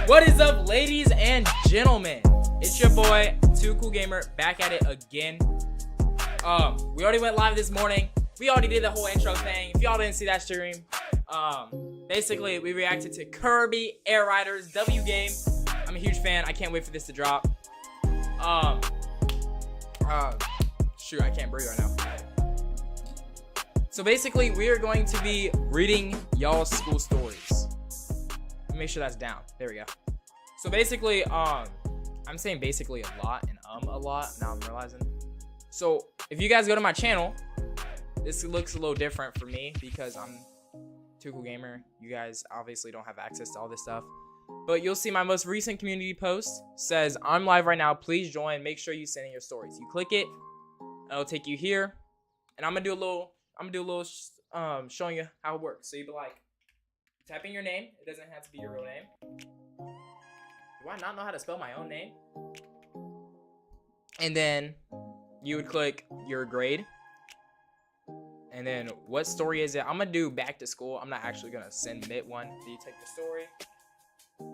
What is up, ladies and gentlemen? It's your boy, Too Cool Gamer, back at it again. We already went live this morning. We already did the whole intro thing. If y'all didn't see that stream, basically we reacted to Kirby Air Riders W game. I'm a huge fan. I can't wait for this to drop. Shoot, I can't breathe right now. So basically, we are going to be reading y'all's school stories. Let me make sure that's down. There we go. So basically, I'm saying basically a lot and a lot. Now I'm realizing. So if you guys go to my channel, this looks a little different for me because I'm Too Cool Gamer. You guys obviously don't have access to all this stuff. But you'll see my most recent community post says, I'm live right now. Please join. Make sure you send in your stories. You click it, it'll take you here. And I'm gonna do a little showing you how it works. So you'd be like, type in your name. It doesn't have to be your real name. Do I not know how to spell my own name? And then you would click your grade. And then what story is it? I'm gonna do back to school. I'm not actually gonna submit one. So you take the story.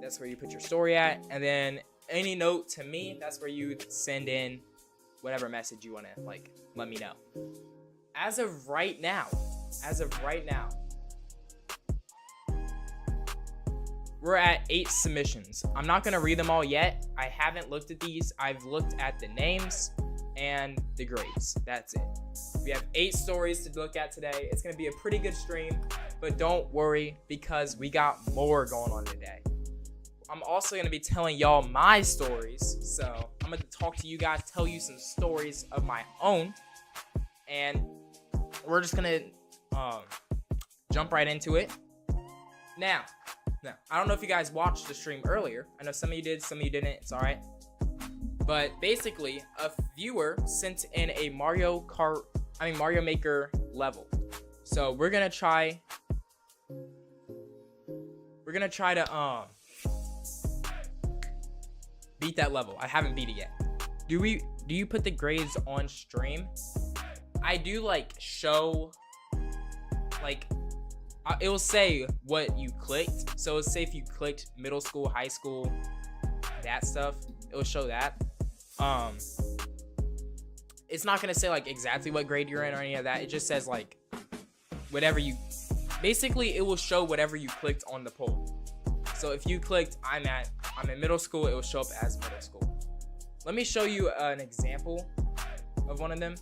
That's where you put your story at. And then any note to me, that's where you send in whatever message you wanna like let me know. As of right now, we're at 8 submissions. I'm not gonna read them all yet. I haven't looked at these. I've looked at the names and the grades. That's it. We have 8 stories to look at today. It's gonna be a pretty good stream, but don't worry because we got more going on today. I'm also gonna be telling y'all my stories. So I'm gonna talk to you guys, tell you some stories of my own, and we're just gonna jump right into it. Now, I don't know if you guys watched the stream earlier. I know some of you did, some of you didn't. It's all right. But basically, a viewer sent in a Mario Maker level. So we're gonna try to beat that level. I haven't beat it yet. Do you put the grades on stream? I do like show like it will say what you clicked. So it'll say if you clicked middle school, high school, that stuff, it will show that. It's not gonna say like exactly what grade you're in or any of that. It just says like whatever you, basically it will show whatever you clicked on the poll. So if you clicked I'm in middle school, it will show up as middle school. Let me show you an example of one of them.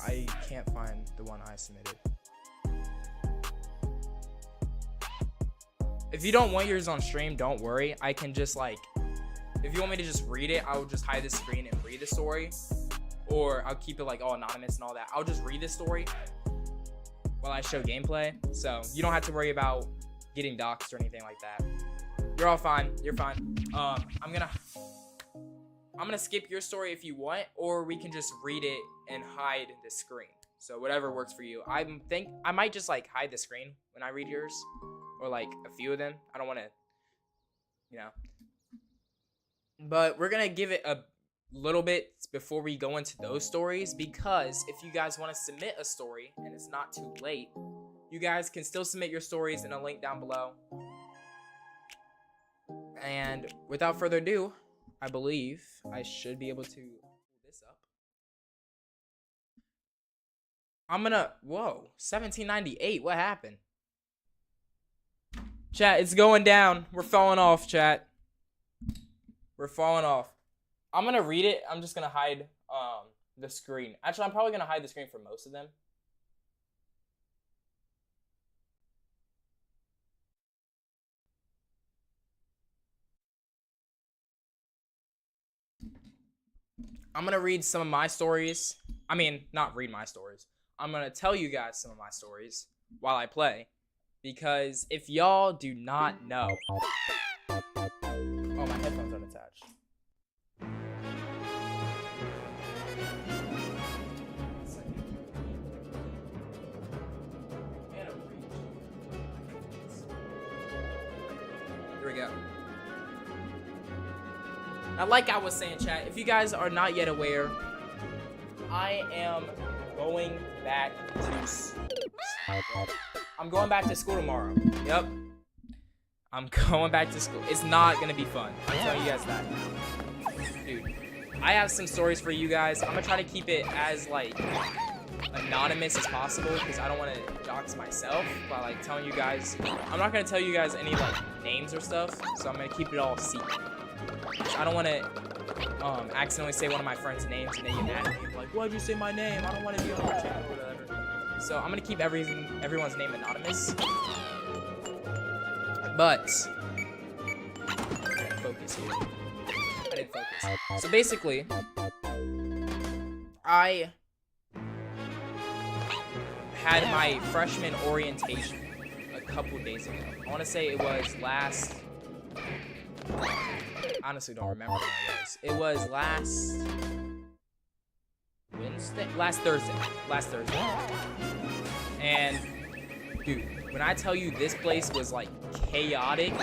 I can't find the one I submitted. If you don't want yours on stream, don't worry. I can just like, if you want me to just read it, I will just hide the screen and read the story. Or I'll keep it like all anonymous and all that. I'll just read the story while I show gameplay. So you don't have to worry about getting doxxed or anything like that. You're all fine. You're fine. I'm gonna skip your story if you want, or we can just read it and hide the screen. So whatever works for you. I might just like hide the screen when I read yours, or like a few of them. I don't want to, you know. But we're gonna give it a little bit before we go into those stories, because if you guys want to submit a story and it's not too late, you guys can still submit your stories in a link down below. And without further ado, I believe I should be able to pull this up. Whoa, 1798, what happened? Chat, it's going down. We're falling off, chat. We're falling off. I'm gonna read it. I'm just gonna hide the screen. Actually, I'm probably gonna hide the screen for most of them. I'm gonna read some of my stories. I mean, not read my stories. I'm gonna tell you guys some of my stories while I play. Because if y'all do not know... Oh, my headphones aren't attached. Here we go. Now, like I was saying, chat, if you guys are not yet aware, I am going back to I'm going back to school tomorrow. Yep. I'm going back to school. It's not gonna be fun. I'm telling you guys that now. Dude, I have some stories for you guys. I'm gonna try to keep it as, like, anonymous as possible because I don't want to dox myself by, like, telling you guys. I'm not gonna tell you guys any, like, names or stuff, so I'm gonna keep it all secret. I don't want to accidentally say one of my friends' names and they get mad at me, like, why'd you say my name? I don't want to be on your channel or whatever. So I'm gonna keep everyone's name anonymous. But I didn't focus here. I didn't focus. So basically, I had my freshman orientation a couple days ago. I want to say it was last. Honestly, don't remember when it was. It was last Wednesday, last Thursday. And dude, when I tell you this place was like chaotic,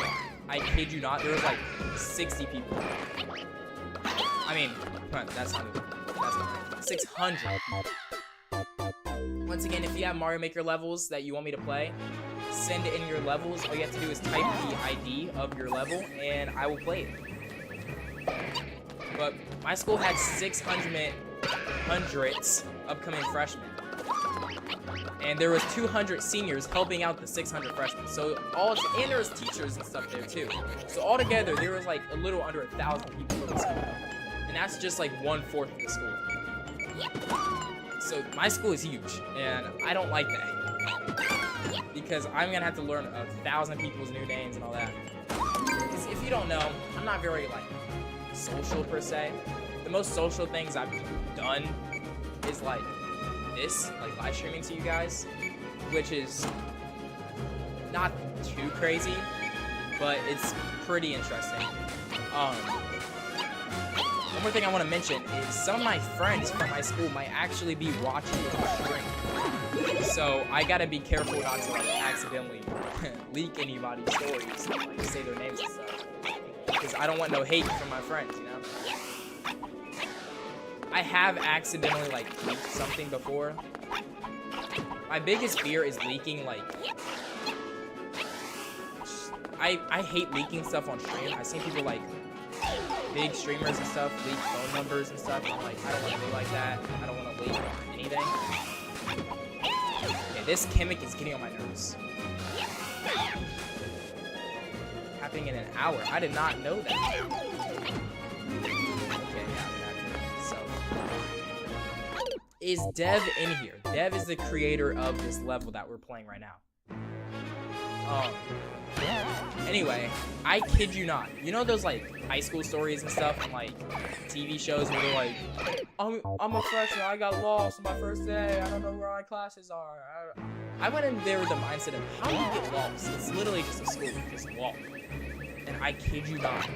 I kid you not, there was like 60 people. I mean, that's not right. 600. Once again, if you have Mario Maker levels that you want me to play, send in your levels. All you have to do is type the ID of your level, and I will play it. But my school had 600 upcoming freshmen, and there was 200 seniors helping out the 600 freshmen. So and there was teachers and stuff there too. So altogether, there was like a little under 1,000 people in the school, and that's just like 1/4 of the school. So my school is huge, and I don't like that because I'm gonna have to learn 1,000 people's new names and all that. Because if you don't know, I'm not very like social per se. The most social things I've done is like this, like live streaming to you guys, which is not too crazy, but it's pretty interesting. One more thing I want to mention is some of my friends from my school might actually be watching the stream. So I gotta be careful not to like accidentally leak anybody's stories and like say their names and stuff. Because I don't want no hate from my friends, you know? I have accidentally like leaked something before. My biggest fear is leaking like I hate leaking stuff on stream. I've seen people like big streamers and stuff leak phone numbers and stuff. I'm like, I don't want to be like that. I don't want to leak anything. Okay, this Kamek is getting on my nerves. Happening in an hour. I did not know that. Okay, yeah, so. Is Dev in here? Dev is the creator of this level that we're playing right now. Anyway, I kid you not. You know those like high school stories and stuff and like TV shows where they're like, I'm a freshman, I got lost on my first day, I don't know where my classes are. I went in there with the mindset of how do you get lost? It's literally just a school, just walk. And I kid you not,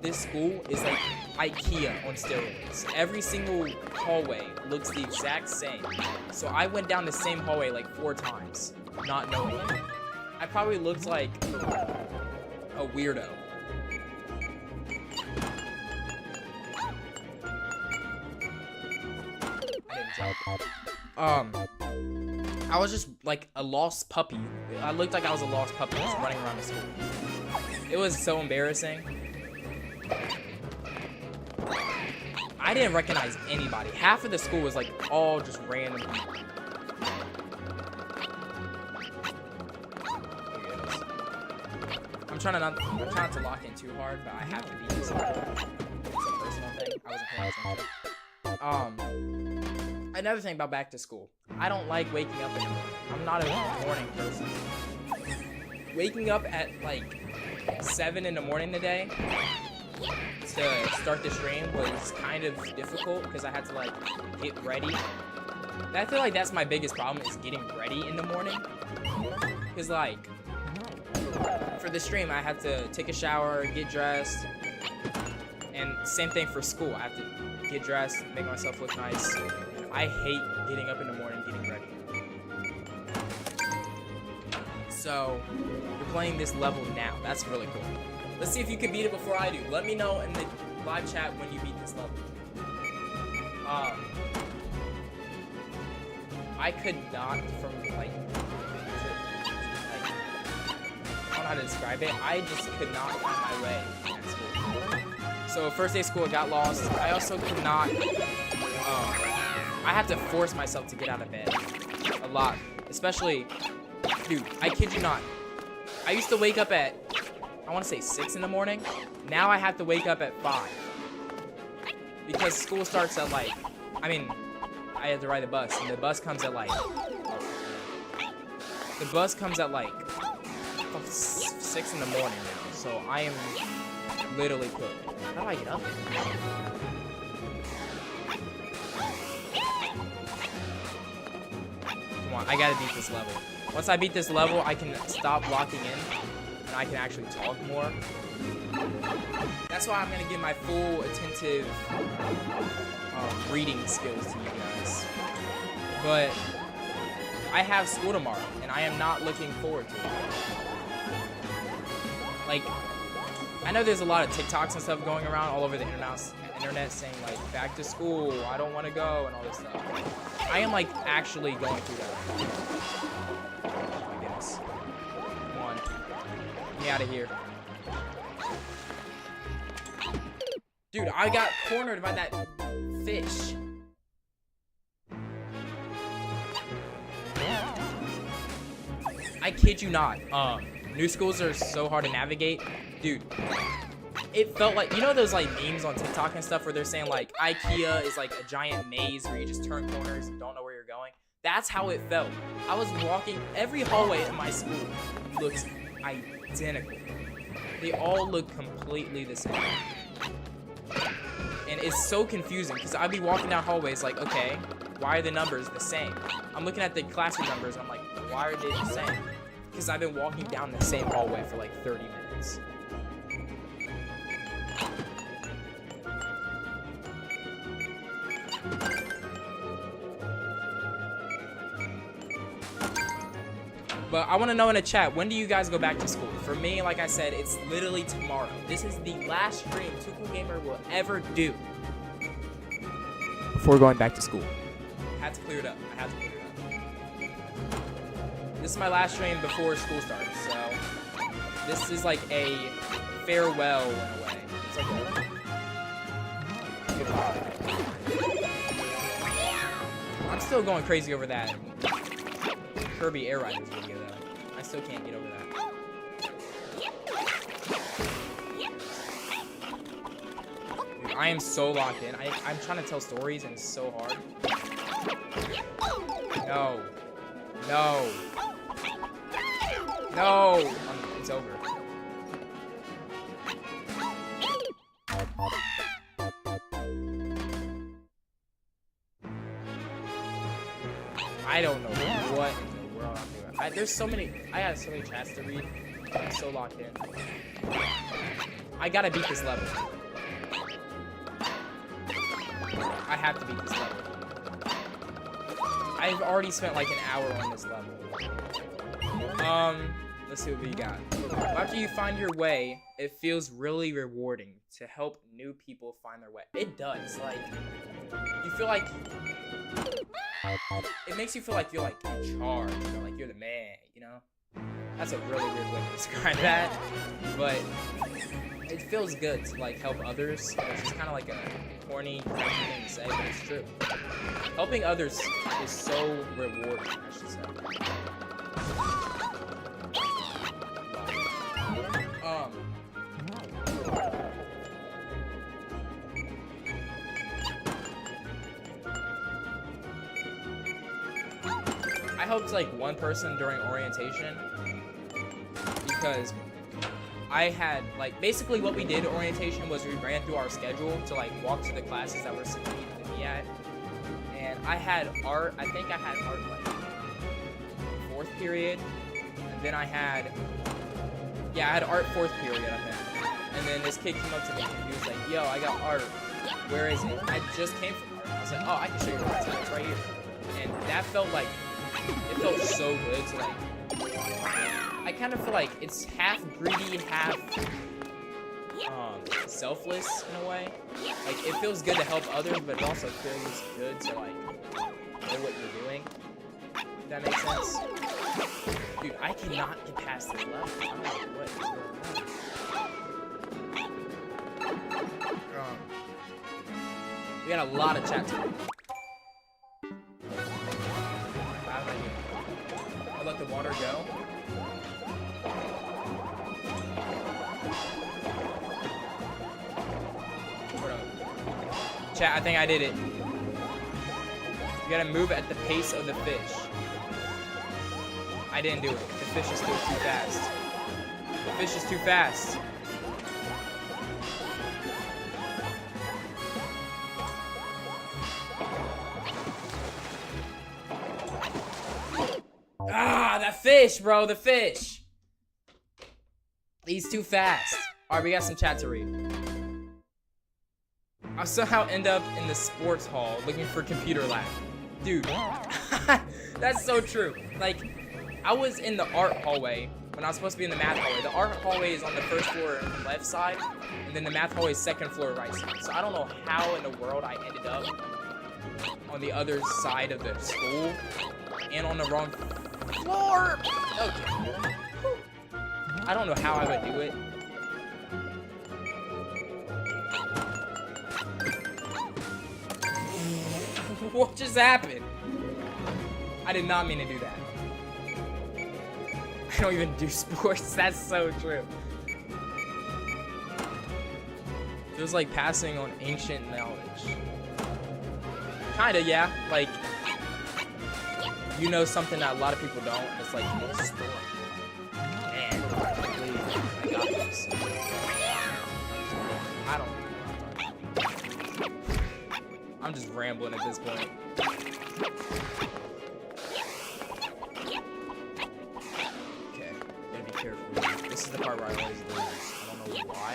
this school is like IKEA on steroids. Every single hallway looks the exact same. So I went down the same hallway like 4 times, not knowing it. I probably looked like a weirdo. I was just like a lost puppy. I looked like I was a lost puppy just running around the school. It was so embarrassing. I didn't recognize anybody. Half of the school was like all just random people. I'm trying not to lock in too hard, but I have to beat this hard. It's a personal thing. I wasn't paying attention. Another thing about back to school. I don't like waking up in the morning. I'm not a morning person. Waking up at like 7 in the morning today to start the stream was kind of difficult because I had to like get ready. And I feel like that's my biggest problem is getting ready in the morning. Because like for the stream, I have to take a shower, get dressed, and same thing for school. I have to get dressed, make myself look nice. I hate getting up in the morning, getting ready. So, we're playing this level now. That's really cool. Let's see if you can beat it before I do. Let me know in the live chat when you beat this level. I could not from like I don't know how to describe it. I just could not find my way at school. So first day of school, I got lost. I also could not. I had to force myself to get out of bed a lot, especially, dude. I kid you not. I used to wake up at, I want to say 6 in the morning. Now I have to wake up at 5 because school starts at like, I mean, I had to ride the bus, and the bus comes at like, the bus comes at like 6 in the morning now. So I am literally cooked. How do I get up there? Come on, I gotta beat this level. Once I beat this level, I can stop locking in, and I can actually talk more. That's why I'm gonna give my full attentive reading skills to you guys. But I have school tomorrow, and I am not looking forward to it. Like, I know there's a lot of TikToks and stuff going around all over the internet saying like, back to school, I don't want to go, and all this stuff. I am like actually going through that right now. Oh my goodness. Come on. Get me out of here. Dude, I got cornered by that fish. I kid you not. New schools are so hard to navigate. Dude, it felt like, you know those like memes on TikTok and stuff where they're saying like IKEA is like a giant maze where you just turn corners and don't know where you're going? That's how it felt. I was walking, every hallway in my school looks identical. They all look completely the same. And it's so confusing because I'd be walking down hallways like, okay, why are the numbers the same? I'm looking at the classroom numbers and I'm like, why are they the same? Because I've been walking down the same hallway for like 30 minutes. But I want to know in the chat, when do you guys go back to school? For me, like I said, it's literally tomorrow. This is the last stream Too Cool Gamer will ever do before going back to school. I had to clear it up. This is my last stream before school starts, so this is like a farewell in a way. It's like a goodbye. I'm still going crazy over that Kirby Air Riders video though. I still can't get over that. Dude, I am so locked in. I'm trying to tell stories and it's so hard. No. No. No. It's over. I don't know what in the world I'm doing. There's so many. I have so many chats to read. I'm so locked in. I gotta beat this level. I have to beat this level. I've already spent like an hour on this level. Let's see what we got. After you find your way, it feels really rewarding to help new people find their way. It does. Like, you feel like it makes you feel like you're like in charge, you know, like you're the man, you know? That's a really weird way to describe that, but it feels good to like help others. It's just kind of like a corny thing to say, but it's true. Helping others is so rewarding, I should say. I helped like one person during orientation because I had like basically what we did at orientation was we ran through our schedule to like walk to the classes that we're supposed to be at, and I had art. I think I had art like 4th period, and then I had art 4th period I think, and then this kid came up to me and he was like, "Yo, I got art. Where is it?" I just came from art. I was like, "Oh, I can show you where it's at. It's right here," and that felt like. It felt so good to like. I kind of feel like it's half greedy, half selfless in a way. Like, it feels good to help others, but it also feels good to, like, know what you're doing. If that makes sense. Dude, I cannot get past this level. I'm like, what is going on? We got a lot of chat today. How did I do? I'll let the water go. Chat, I think I did it. You gotta move at the pace of the fish. I didn't do it. The fish is still too fast. The fish is too fast. Ah, that fish, bro, the fish. He's too fast. All right, we got some chat to read. I somehow end up in the sports hall looking for computer lab. Dude, that's so true. Like, I was in the art hallway when I was supposed to be in the math hallway. The art hallway is on the first floor left side, and then the math hallway is second floor right side. So I don't know how in the world I ended up on the other side of the school and on the wrong floor. Okay. I don't know how I would do it. What just happened? I did not mean to do that. I don't even do sports. That's so true. Feels like passing on ancient knowledge. Kinda, yeah. Like, you know something that a lot of people don't, and it's like the story. Man, I got this. I don't know. I'm just rambling at this point. Okay, gotta be careful. This is the part where I always lose. I don't know why.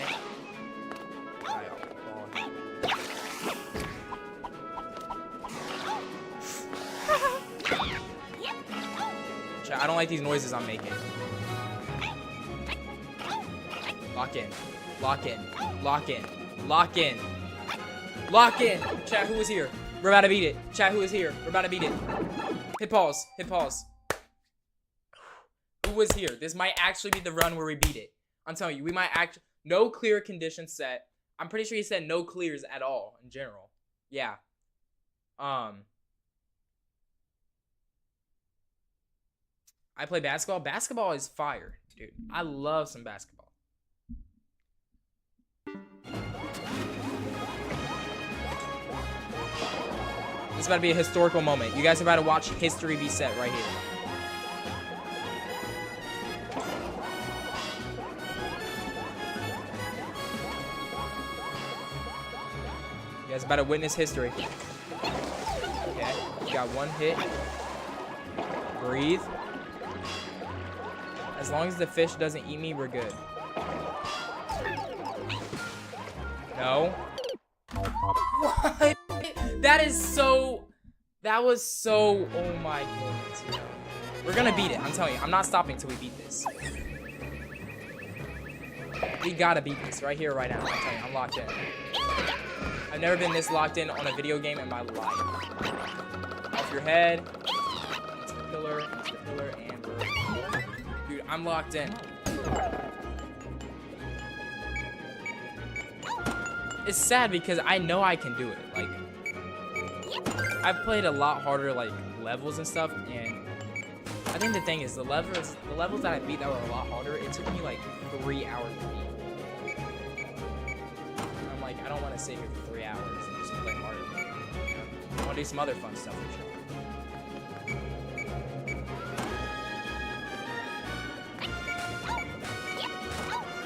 I don't like these noises I'm making. Lock in. Lock in. Lock in. Lock in. Lock in. Chat, who is here? We're about to beat it. Chat, who is here? We're about to beat it. Hit pause. Hit pause. Who was here? This might actually be the run where we beat it. I'm telling you, we might actually... No clear condition set. I'm pretty sure he said no clears at all in general. Yeah. I play basketball. Basketball is fire, dude. I love some basketball. This is about to be a historical moment. You guys are about to watch history be set right here. You guys are about to witness history. Okay, you got one hit. Breathe. As long as the fish doesn't eat me, we're good. No. What? That is so... That was so... Oh my goodness. We're gonna beat it. I'm telling you. I'm not stopping until we beat this. We gotta beat this right here, right now. I'm telling you. I'm locked in. I've never been this locked in on a video game in my life. Off your head. Into the pillar. Into the pillar. And we're... Dude, I'm locked in. It's sad because I know I can do it. Like, I've played a lot harder, like, levels and stuff, and I think the thing is, the levels that I beat that were a lot harder, it took me, like, 3 hours to beat. I'm like, I don't want to sit here for 3 hours and just play harder. You know? I want to do some other fun stuff for sure.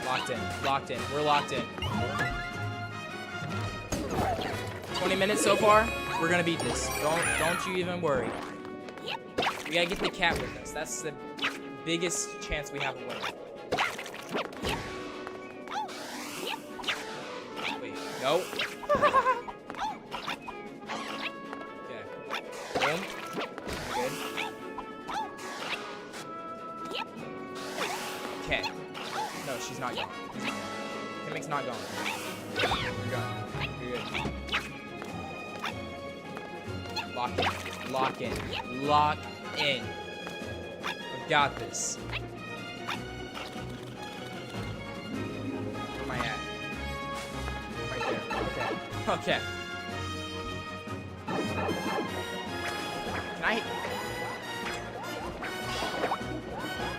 Locked in. Locked in. We're locked in. 20 minutes so far. We're gonna beat this. Don't you even worry. We gotta get the cat with us. That's the biggest chance we have of winning. Wait, no. Okay. Boom. Good. Okay. No, she's not young. She's not young. Gimmick's not going. You're good. You're good. Lock in. Lock in. Lock in. I've got this. Where am I at? Right there. Okay. Okay. Can I?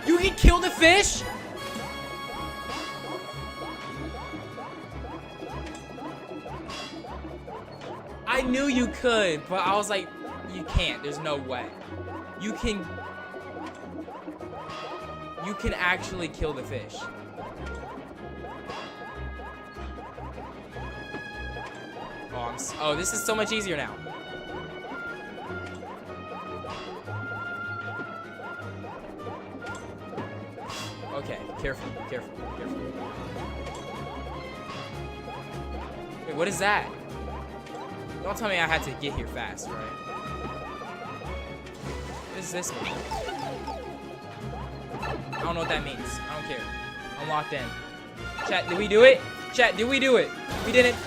You can kill the fish? I knew you could, but I was like, you can't. There's no way. You can actually kill the fish. Oh, this is so much easier now. Okay, careful. Wait, what is that? Don't tell me I had to get here fast, right? What is this mean? I don't know what that means. I don't care. I'm locked in. Chat, did we do it? Chat, did we do it? We didn't.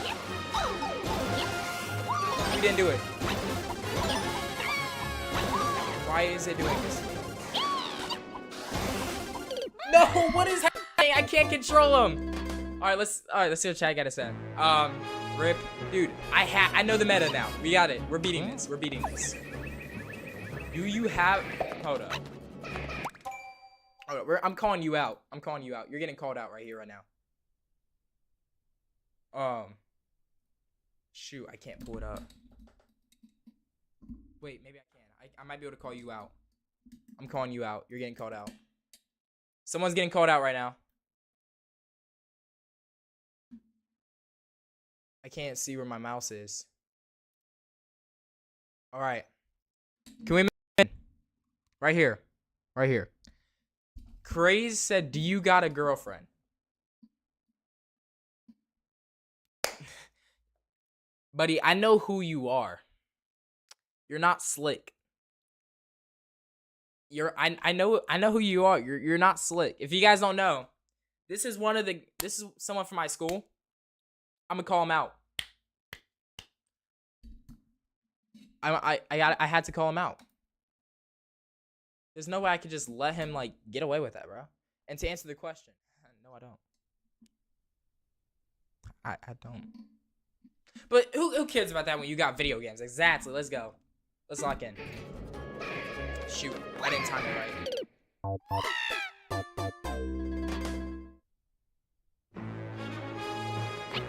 We didn't do it. Why is it doing this? No, what is happening? I can't control him. All right, let's see what chat gotta say. Rip, dude. I know the meta now. We got it. We're beating this. We're beating this. Do you have? Hold up. I'm calling you out. I'm calling you out. You're getting called out right here, right now. Shoot, I can't pull it up. Wait, maybe I can. I might be able to call you out. I'm calling you out. You're getting called out. Someone's getting called out right now. I can't see where my mouse is. All right. Can we? Right here. Right here. Craze said, do you got a girlfriend? Buddy, I know who you are. You're not slick. I know who you are. You're not slick. If you guys don't know, this is someone from my school. I'm gonna call him out. I had to call him out. There's no way I could just let him like get away with that, bro. And to answer the question, no, I don't. I don't. But who cares about that when you got video games? Exactly. Let's go. Let's lock in. Shoot, I didn't time it right.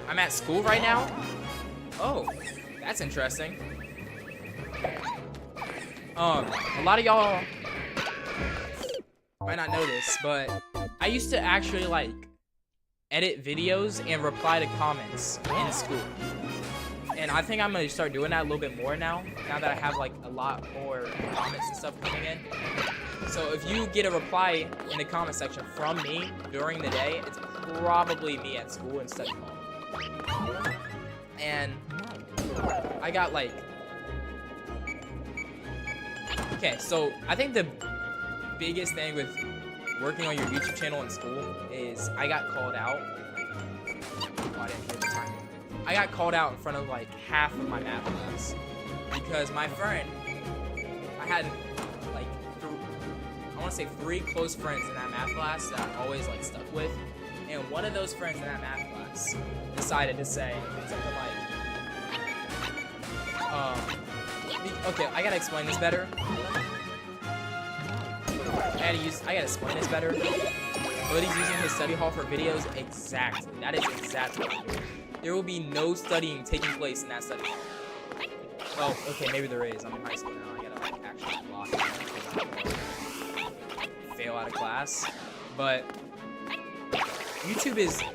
I'm at school right now? Oh, that's interesting. A lot of y'all might not know this, but I used to actually like edit videos and reply to comments in school. And I think I'm gonna start doing that a little bit more now that I have like a lot more comments and stuff coming in. So if you get a reply in the comment section from me during the day, it's probably me at school and study hall. And I got like, okay, so I think the biggest thing with working on your YouTube channel in school is I got called out. Oh, I didn't hear the timing. I got called out in front of like half of my math class because my friend, I had like, I want to say 3 close friends in that math class that I always like stuck with. And one of those friends in that math class decided to say something like, okay, I gotta explain this better. I gotta explain this better. But he's using his study hall for videos. Exactly. That is exactly what it is. There will be no studying taking place in that study hall. Well, okay, maybe there is. I'm in high school now. I gotta like actually block it because I fail out of class. But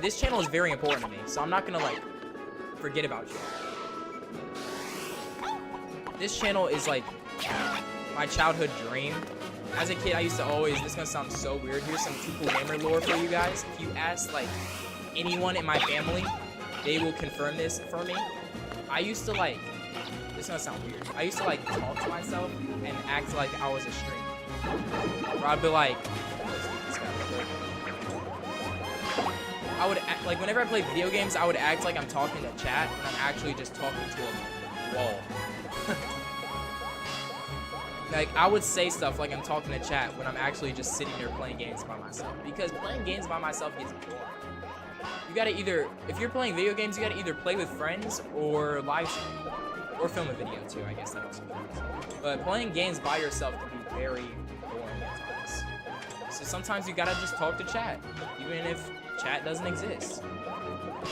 this channel is very important to me, so I'm not gonna like forget about you. This channel is like my childhood dream. As a kid, I used to always, this is gonna sound so weird, here's some Too Cool Gamer lore for you guys. If you ask like anyone in my family, they will confirm this for me. I used to like, this is gonna sound weird, I used to like talk to myself and act like I was a streamer. Or I'd be like, let's get this guy real quick. I would act, like whenever I play video games, I would act like I'm talking to chat, and I'm actually just talking to a wall. Like I would say stuff like I'm talking to chat when I'm actually just sitting there playing games by myself. Because playing games by myself gets boring. You gotta either, if you're playing video games, you gotta either play with friends or live stream. Or film a video too, I guess that also counts. But playing games by yourself can be very boring at times. So sometimes you gotta just talk to chat, even if chat doesn't exist.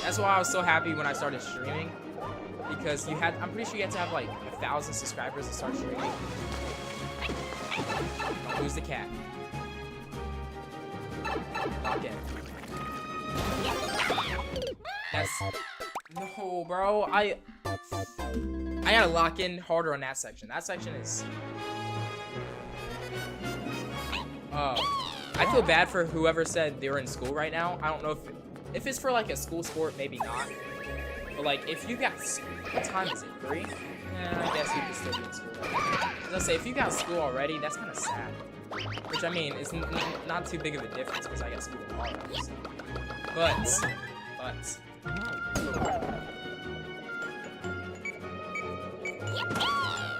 That's why I was so happy when I started streaming. Because I'm pretty sure you had to have like 1,000 subscribers to start streaming. Who's the cat? Lock in. That's... No, bro. I gotta lock in harder on that section. That section is... I feel bad for whoever said they were in school right now. I don't know if it's for like a school sport, maybe not. But like, if you got... What time is it? 3? Yeah, I guess you could still be in school. I was gonna say, if you got school already, that's kind of sad. Which, I mean, it's not too big of a difference because I got school tomorrow. So. But...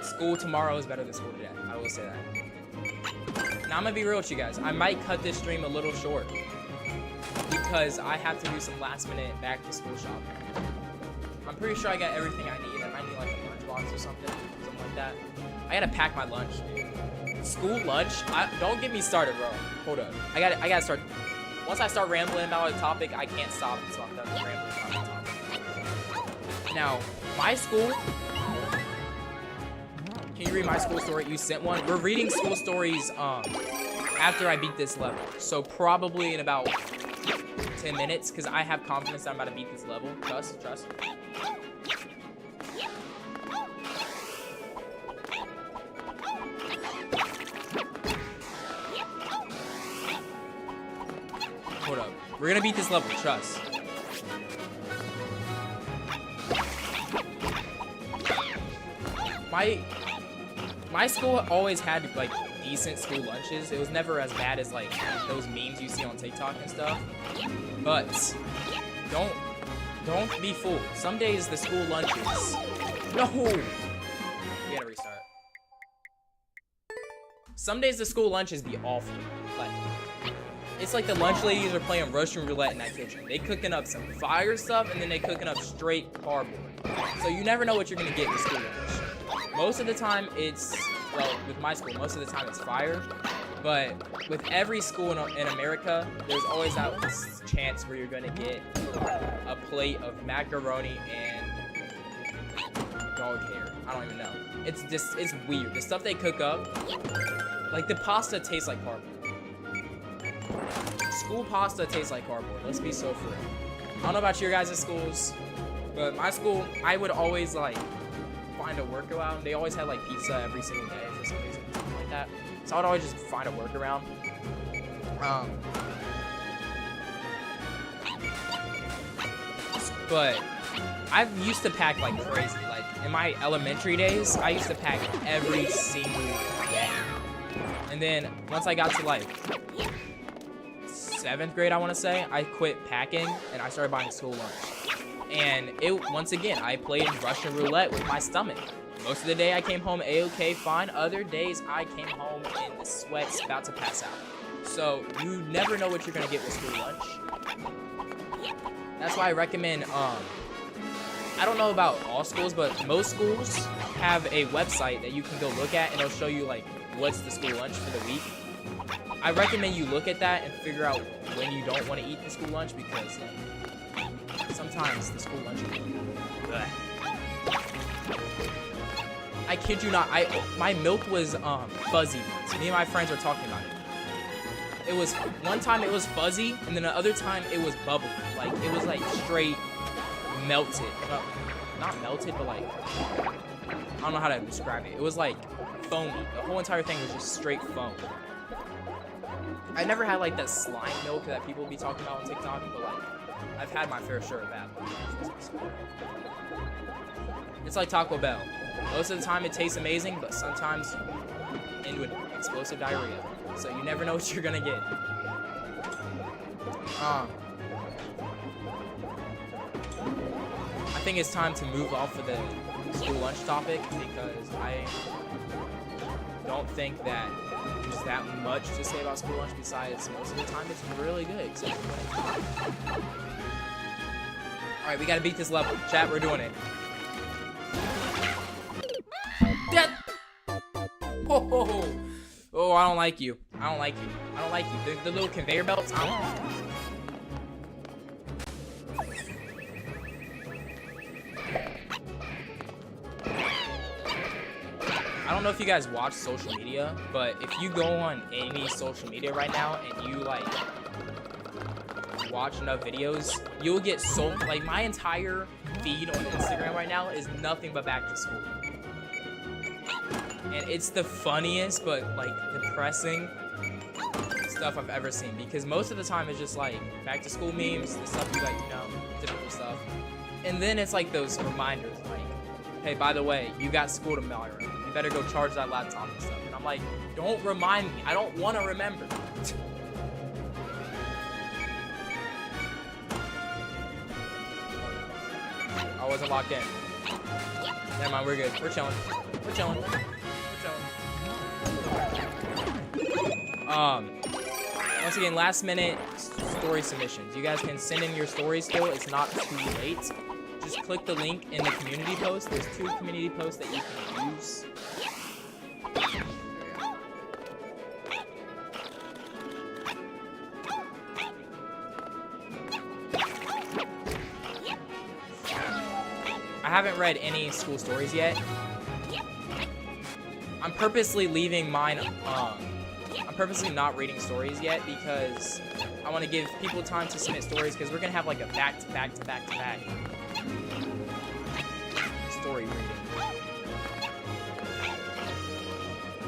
School tomorrow is better than school today. I will say that. Now, I'm gonna be real with you guys. I might cut this stream a little short because I have to do some last-minute back-to-school shopping. I'm pretty sure I got everything I need. I might need like a lunchbox or something like that. I gotta pack my lunch, dude. School lunch? Don't get me started, bro. Hold up. I gotta start. Once I start rambling about a topic, I can't stop until I'm done rambling about the topic. Now, my school. Can you read my school story? You sent one. We're reading school stories after I beat this level, so probably in about 10 minutes, because I have confidence that I'm about to beat this level. Trust. Hold up. We're gonna beat this level. Trust. My school always had like decent school lunches. It was never as bad as like those memes you see on TikTok and stuff. But don't be fooled. Some days the school lunches. No. We gotta restart. Some days the school lunches be awful. Like it's like the lunch ladies are playing Russian roulette in that kitchen. They cooking up some fire stuff and then they cooking up straight cardboard. So you never know what you're gonna get in the school lunch. Most of the time it's, well, with my school, most of the time it's fire. But with every school in America, there's always that chance where you're gonna get a plate of macaroni and dog hair. I don't even know. It's weird. The stuff they cook up, like the pasta tastes like cardboard. School pasta tastes like cardboard. Let's be so for real. I don't know about your guys' schools, but my school, I would always like find a workaround. They always had like pizza every single day for some reason, something like that. So I would always just find a workaround. But I used to pack like crazy. Like in my elementary days, I used to pack every single day. And then once I got to like 7th grade, I want to say, I quit packing and I started buying school lunch. And once again, I played Russian roulette with my stomach. Most of the day I came home a-okay fine. Other days I came home in the sweats, about to pass out. So you never know what you're gonna get with school lunch. That's why I recommend, I don't know about all schools, but most schools have a website that you can go look at and it'll show you like what's the school lunch for the week. I recommend you look at that and figure out when you don't want to eat the school lunch because sometimes the school lunch is bleh. I kid you not, my milk was fuzzy once. Me and my friends were talking about it. It was, one time it was fuzzy, and then the other time it was bubbly. Like, it was like straight melted. Not melted, but like, I don't know how to describe it. It was like foamy. The whole entire thing was just straight foam. I never had like that slime milk that people be talking about on TikTok, but like, I've had my fair share of that. It's like Taco Bell. Most of the time it tastes amazing, but sometimes you end with explosive diarrhea. So you never know what you're gonna get. think it's time to move off of the school lunch topic because I don't think that there's that much to say about school lunch besides most of the time it's really good. Alright, we gotta beat this level. Chat, we're doing it. Dead! Oh, oh, I don't like you. I don't like you. I don't like you. The little conveyor belts, I don't like you. I don't know if you guys watch social media, but if you go on any social media right now and you like watch enough videos, you'll get so like my entire feed on Instagram right now is nothing but back to school. And it's the funniest but like depressing stuff I've ever seen because most of the time it's just like back to school memes, the stuff you like, you know, typical stuff. And then it's like those reminders like, hey, by the way, you got school tomorrow. You better go charge that laptop and stuff. And I'm like, don't remind me. I don't want to remember. I wasn't locked in. Never mind, we're good. We're chilling. We're chilling. We're chilling. Once again, last minute story submissions. You guys can send in your stories still. It's not too late. Just click the link in the community post. There's 2 community posts that you can use. I haven't read any school stories yet. I'm purposely leaving mine, I'm purposely not reading stories yet because I want to give people time to submit stories because we're going to have like a back-to-back story reading.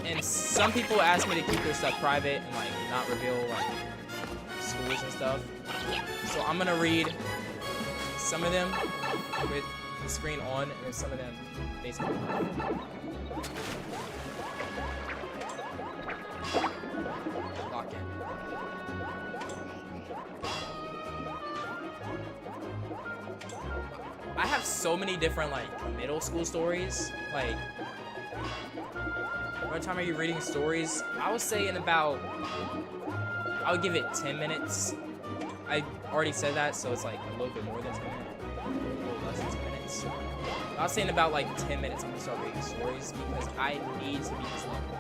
And some people ask me to keep their stuff private and like not reveal like schools and stuff. So I'm going to read some of them with the screen on and some of them basically lock in. I have so many different like middle school stories. Like, what time are you reading stories? I would say in about, I would give it 10 minutes. I already said that, so it's like a little bit more than 10 minutes. A little less than 10 minutes. I was saying about like 10 minutes I'm gonna start reading stories because I need to beat this level.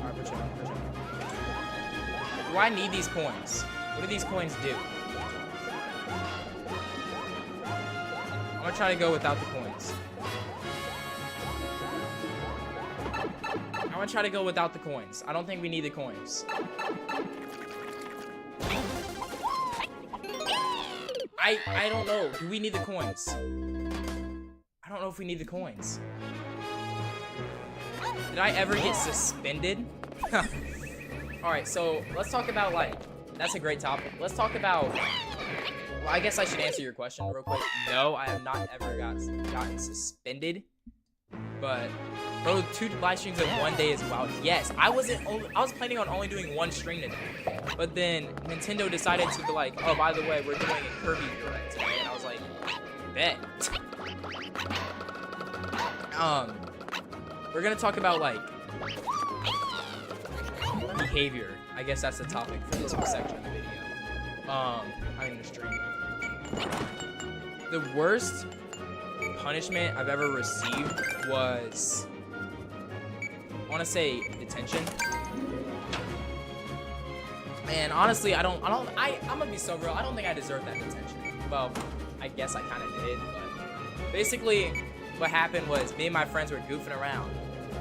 Alright, we're chilling. Do I need these coins? What do these coins do? I'm gonna try to go without the coins. I'm gonna try to go without the coins. I don't think we need the coins. I don't know. Do we need the coins? I don't know if we need the coins. Did I ever get suspended? Alright, so let's talk about like, that's a great topic. Let's talk about, well, I guess I should answer your question real quick. No, I have not ever gotten suspended. But, bro, 2 live streams in 1 day is wild. Yes, I was planning on only doing 1 stream today. But then Nintendo decided to be like, oh, by the way, we're doing a Kirby Direct today. And I was like, bet. We're gonna talk about like behavior. I guess that's the topic for this section of the video. I mean the stream. The worst punishment I've ever received was, I want to say detention. And honestly, I'm gonna be so real. I don't think I deserve that detention. Well, I guess I kind of did, but basically what happened was me and my friends were goofing around,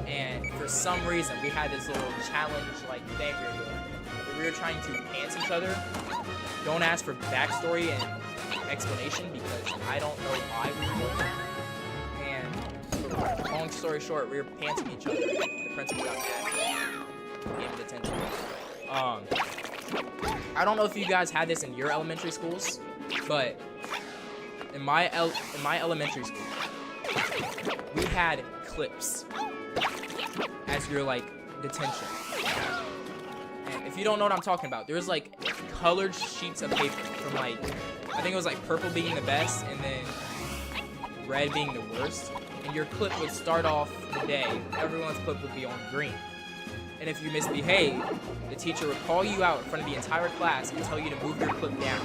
and for some reason we had this little challenge like thing we were doing. We were trying to pants each other. Don't ask for backstory and explanation because I don't know why we were doing it. And long story short, we were pantsing each other. The principal got mad. Gave me detention. I don't know if you guys had this in your elementary schools, but in my elementary school, we had clips as your like detention. And if if you don't know what I'm talking about, there's like colored sheets of paper from like, I think it was like purple being the best and then red being the worst. And your clip would start off the day, everyone's clip would be on green. And if you misbehave, the teacher would call you out in front of the entire class and tell you to move your clip down.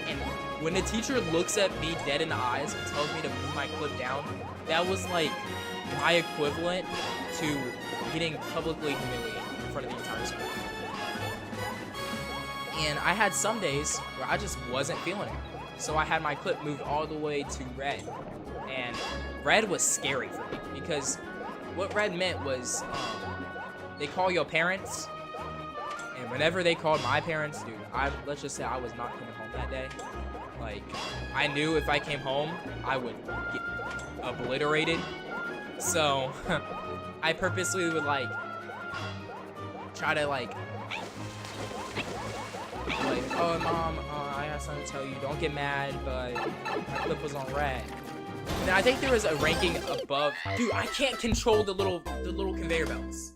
And when the teacher looks at me dead in the eyes and tells me to move my clip down, that was like my equivalent to getting publicly humiliated in front of the entire school. And I had some days where I just wasn't feeling it. So I had my clip moved all the way to red. And red was scary for me because what red meant was they call your parents. And whenever they called my parents, dude, let's just say I was not coming home that day. Like, I knew if I came home, I would get obliterated. So I purposely would like try to like, oh mom, I have something to tell you. Don't get mad, but my clip was on red. And I think there was a ranking above. Dude, I can't control the little conveyor belts.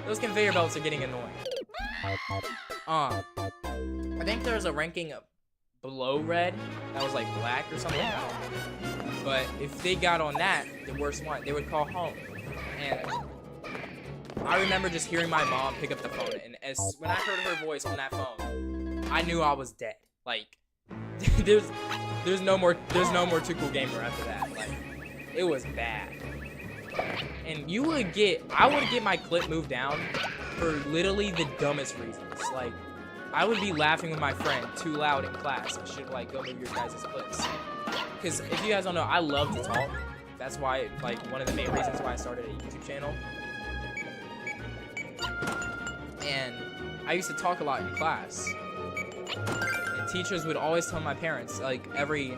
Those conveyor belts are getting annoying. I think there's a ranking below red that was like black or something. I don't know. But if they got on that, the worst one, they would call home. And I remember just hearing my mom pick up the phone, and when I heard her voice on that phone, I knew I was dead. Like, there's no more Too Cool Gamer after that. Like, it was bad. And I would get my clip moved down for literally the dumbest reasons. Like, I would be laughing with my friend too loud in class and should like go move your guys' clips. Because if you guys don't know, I love to talk. That's why, like, one of the main reasons why I started a YouTube channel. And I used to talk a lot in class. And teachers would always tell my parents, like every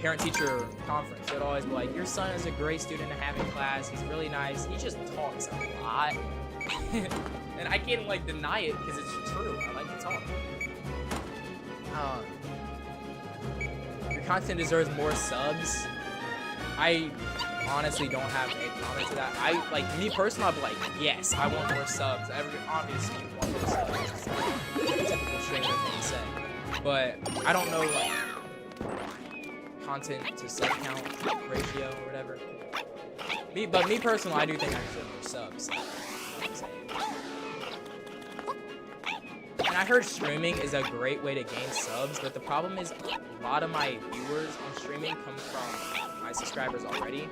parent-teacher conference, they'd always be like, your son is a great student to have in class. He's really nice. He just talks a lot. And I can't like deny it because it's true. I like to talk. Your content deserves more subs. I honestly don't have a comment to that. Me personally, I'd be like, yes, I want more subs. Obviously want more subs. It's like a typical streamer thing to say. But I don't know like content to sub count ratio or whatever. But me personally, I do think I deserve more subs. And I heard streaming is a great way to gain subs, but the problem is a lot of my viewers on streaming come from my subscribers already,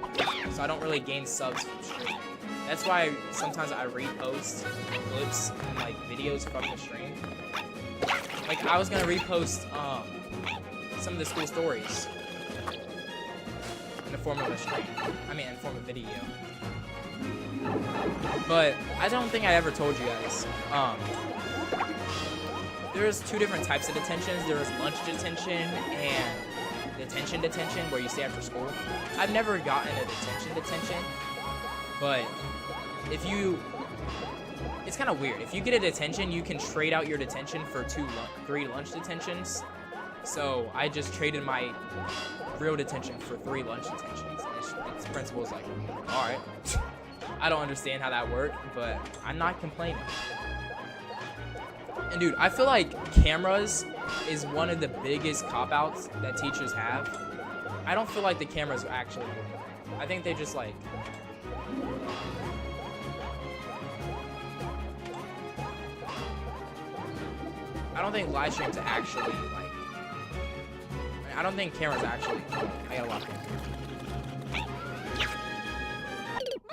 so I don't really gain subs from streaming. That's why sometimes I repost clips and like videos from the stream. Like I was gonna repost some of the school stories in the form of a stream. I mean, in the form of video. But I don't think I ever told you guys. There's two different types of detentions. There's lunch detention and detention where you stay after school. I've never gotten a detention, but it's kind of weird. If you get a detention, you can trade out your detention for 3 lunch detentions. So I just traded my real detention for 3 lunch detentions. Its principal is like, all right. I don't understand how that worked, but I'm not complaining. And dude, I feel like cameras is one of the biggest cop-outs that teachers have. I don't feel like the cameras are actually good. I think they just like... I don't think live streams actually like... I don't think cameras actually... I gotta lock in.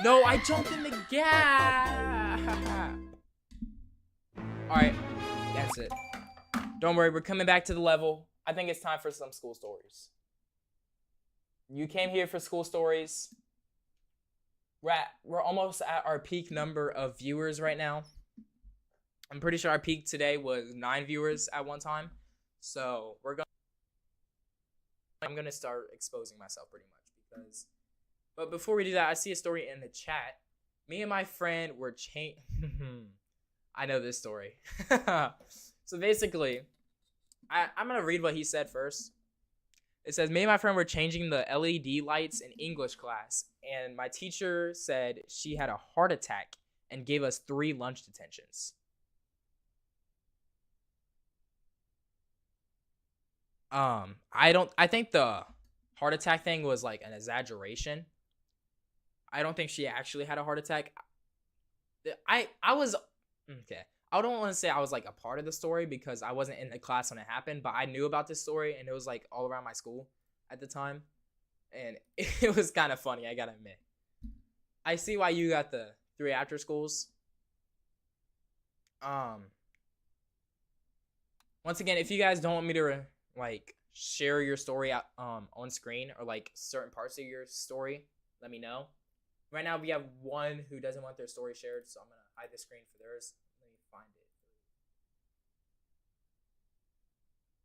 No, I jumped in the gap! Alright, that's it. Don't worry, we're coming back to the level. I think it's time for some school stories. You came here for school stories. We're almost at our peak number of viewers right now. I'm pretty sure our peak today was 9 viewers at one time. So I'm gonna start exposing myself pretty much because. But before we do that, I see a story in the chat. Me and my friend were I know this story. So basically, I'm gonna read what he said first. It says, me and my friend were changing the LED lights in English class, and my teacher said she had a heart attack and gave us 3 lunch detentions. I think the heart attack thing was like an exaggeration. I don't think she actually had a heart attack. I was okay. I don't want to say I was like a part of the story because I wasn't in the class when it happened, but I knew about this story and it was like all around my school at the time. And it was kind of funny, I gotta admit. I see why you got the 3 after schools. Once again, if you guys don't want me to like share your story out on screen or like certain parts of your story, let me know. Right now we have one who doesn't want their story shared, so I'm gonna hide the screen for theirs. Let me find it.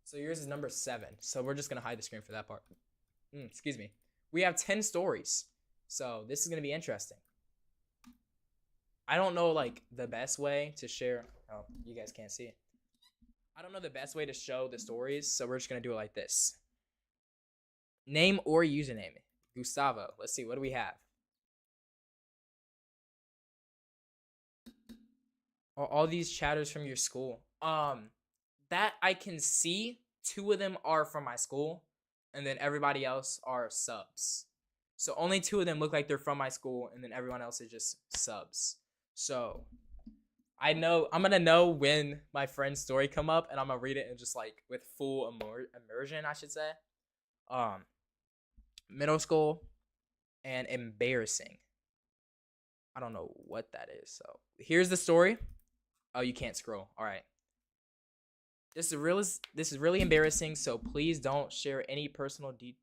So yours is number 7. So we're just gonna hide the screen for that part. Excuse me. We have 10 stories, so this is gonna be interesting. I don't know like the best way to share. Oh, you guys can't see it. I don't know the best way to show the stories, so we're just gonna do it like this. Name or username. Gustavo. Let's see, what do we have? All these chatters from your school. That I can see 2 of them are from my school, and then everybody else are subs. So only 2 of them look like they're from my school, and then everyone else is just subs. So I know I'm gonna know when my friend's story come up, and I'm gonna read it and just like with full immersion, I should say. Middle school and embarrassing. I don't know what that is. So here's the story. Oh, you can't scroll. All right. This is really embarrassing, so please don't share any personal details.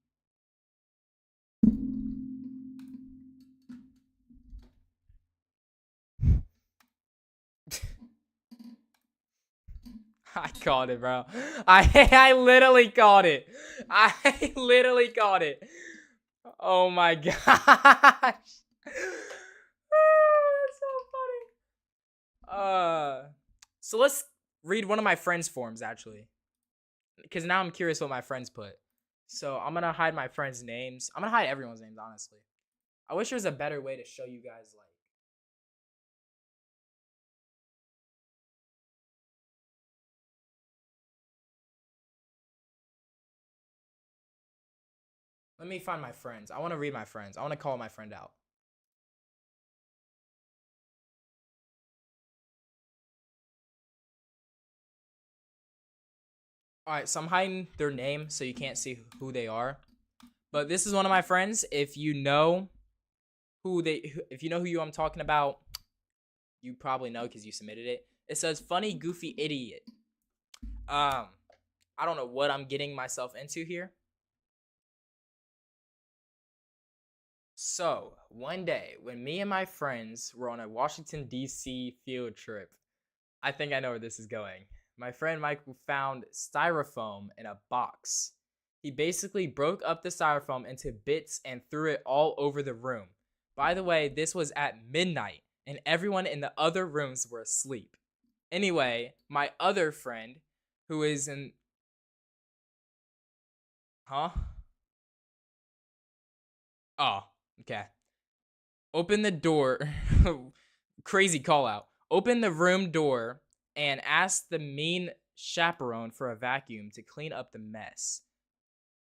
I caught it, bro. I literally caught it. I literally caught it. Oh my gosh. That's so funny. So let's read one of my friends' forms actually, because now I'm curious what my friends put. So I'm gonna hide my friends' names. I'm gonna hide everyone's names, honestly. I wish there was a better way to show you guys like. Let me find my friends. I want to read my friends. I want to call my friend out. All right, so I'm hiding their name so you can't see who they are. But this is one of my friends. If you know who I'm talking about, you probably know because you submitted it. It says funny goofy idiot. I don't know what I'm getting myself into here. So, one day when me and my friends were on a Washington D.C. field trip, I think I know where this is going. My friend Michael found styrofoam in a box. He basically broke up the styrofoam into bits and threw it all over the room. By the way, this was at midnight, and everyone in the other rooms were asleep. Anyway, my other friend, who is in... Huh? Oh, okay. Open the door. Crazy call out. Open the room door and ask the mean chaperone for a vacuum to clean up the mess.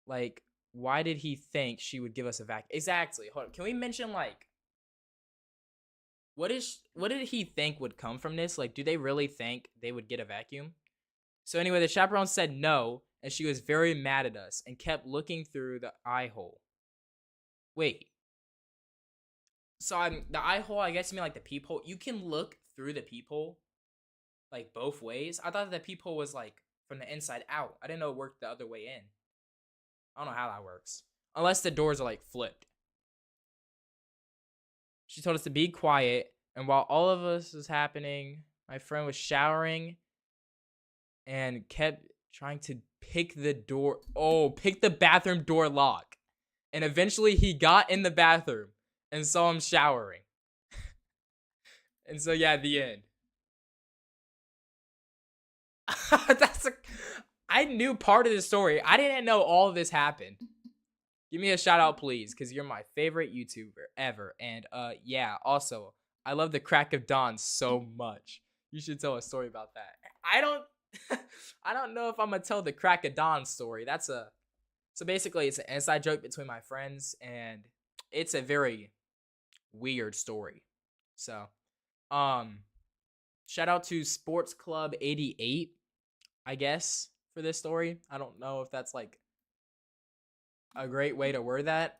Like, why did he think she would give us a vacuum? Exactly. Hold on. Can we mention like what did he think would come from this? Like, do they really think they would get a vacuum? So anyway, the chaperone said no, and she was very mad at us and kept looking through the eye hole. Wait. So the eye hole, I guess you mean like the peephole. You can look through the peephole like both ways. I thought the peephole was like from the inside out. I didn't know it worked the other way in. I don't know how that works. Unless the doors are like flipped. She told us to be quiet, and while all of this was happening, my friend was showering and kept trying to pick the bathroom door lock. And eventually he got in the bathroom and saw him showering. And so yeah, the end. I knew part of the story. I didn't know all of this happened. Give me a shout out, please, because you're my favorite YouTuber ever. And yeah, also, I love the crack of dawn so much. You should tell a story about that. I don't I don't know if I'm gonna tell the crack of dawn story. So basically it's an inside joke between my friends, and it's a very weird story. So um shout out to Sports Club 88, I guess, for this story. I don't know if that's like a great way to word that.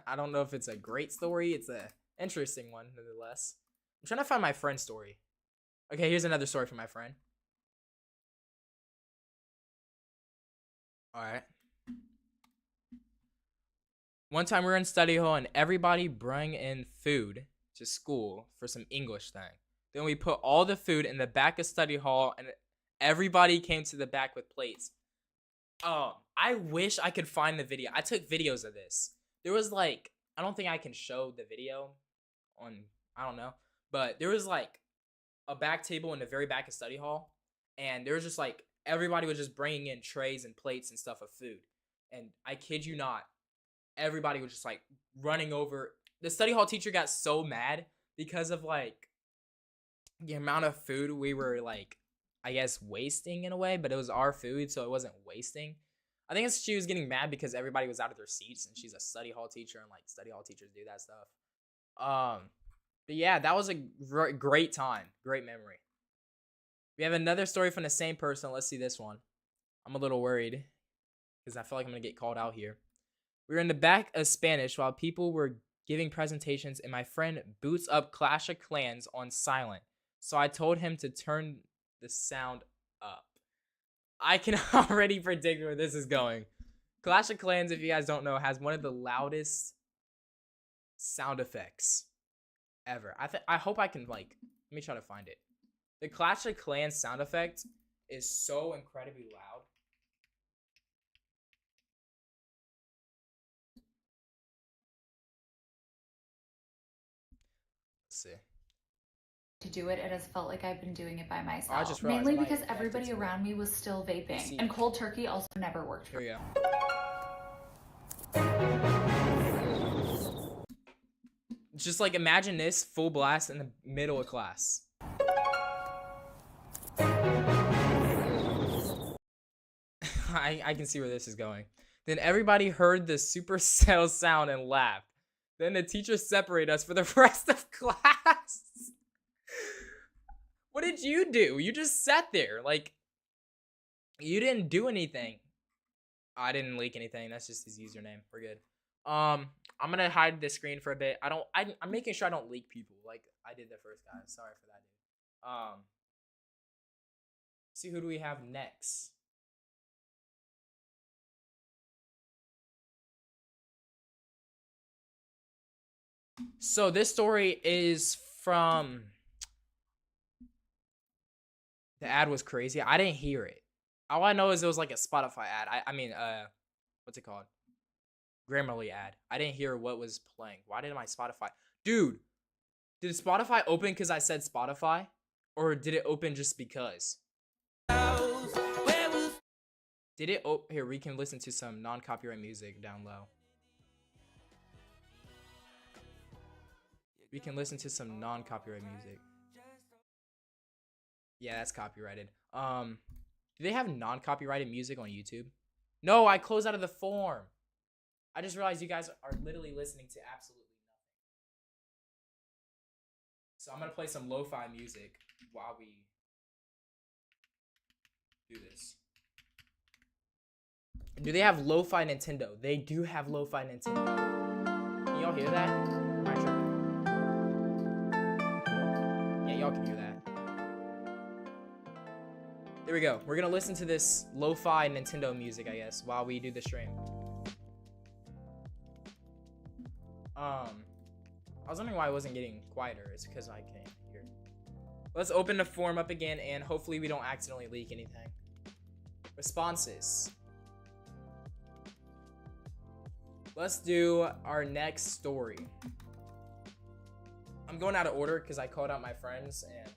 I don't know if it's a great story. It's a interesting one nonetheless. I'm trying to find my friend's story. Okay, here's another story from my friend. All right. One time we were in study hall and everybody bring in food to school for some English thing. Then we put all the food in the back of study hall and everybody came to the back with plates. I wish I could find the video. I took videos of this. There was like, I don't think I can show the video on, I don't know. But there was like a back table in the very back of study hall. And there was just like, everybody was just bringing in trays and plates and stuff of food. And I kid you not, everybody was just like running over. The study hall teacher got so mad because of like the amount of food we were like, I guess, wasting in a way, but it was our food, so it wasn't wasting. I think she was getting mad because everybody was out of their seats, and she's a study hall teacher, and like study hall teachers do that stuff. But yeah, that was a great time, great memory. We have another story from the same person. Let's see this one. I'm a little worried because I feel like I'm gonna get called out here. We were in the back of Spanish while people were giving presentations, and my friend boots up Clash of Clans on silent. So I told him to turn the sound up. I can already predict where this is going. Clash of Clans, if you guys don't know, has one of the loudest sound effects ever. I hope I can like, let me try to find it. The Clash of Clans sound effect is so incredibly loud. Let's see. To do it, it has felt like I've been doing it by myself. I just realized mainly because everybody around me was still vaping, and cold turkey also never worked for me. Here we go. Just like imagine this full blast in the middle of class. I can see where this is going. Then everybody heard the supercell sound and laughed. Then the teacher separated us for the rest of class. What did you do? You just sat there. Like, you didn't do anything. I didn't leak anything. That's just his username. We're good. I'm gonna hide the screen for a bit. I'm making sure I don't leak people like I did the first guy. Sorry for that, dude. See, who do we have next? So this story is from, the ad was crazy. I didn't hear it. All I know is it was like a Spotify ad. I mean, what's it called? Grammarly ad. I didn't hear what was playing. Why did my Spotify? Dude, did Spotify open because I said Spotify? Or did it open just because? Did it open? Here, we can listen to some non-copyright music down low. We can listen to some non-copyright music. Yeah, that's copyrighted. Do they have non-copyrighted music on YouTube? No, I closed out of the form. I just realized you guys are literally listening to absolutely nothing. So I'm gonna play some lo-fi music while we do this. Do they have lo-fi Nintendo? They do have lo-fi Nintendo. Can y'all hear that? Am I tripping? Yeah, y'all can hear that. There we go. We're gonna listen to this lo-fi Nintendo music, I guess, while we do the stream. I was wondering why it wasn't getting quieter. It's because I can't hear. Let's open the form up again, and hopefully we don't accidentally leak anything. Responses. Let's do our next story. I'm going out of order because I called out my friends, and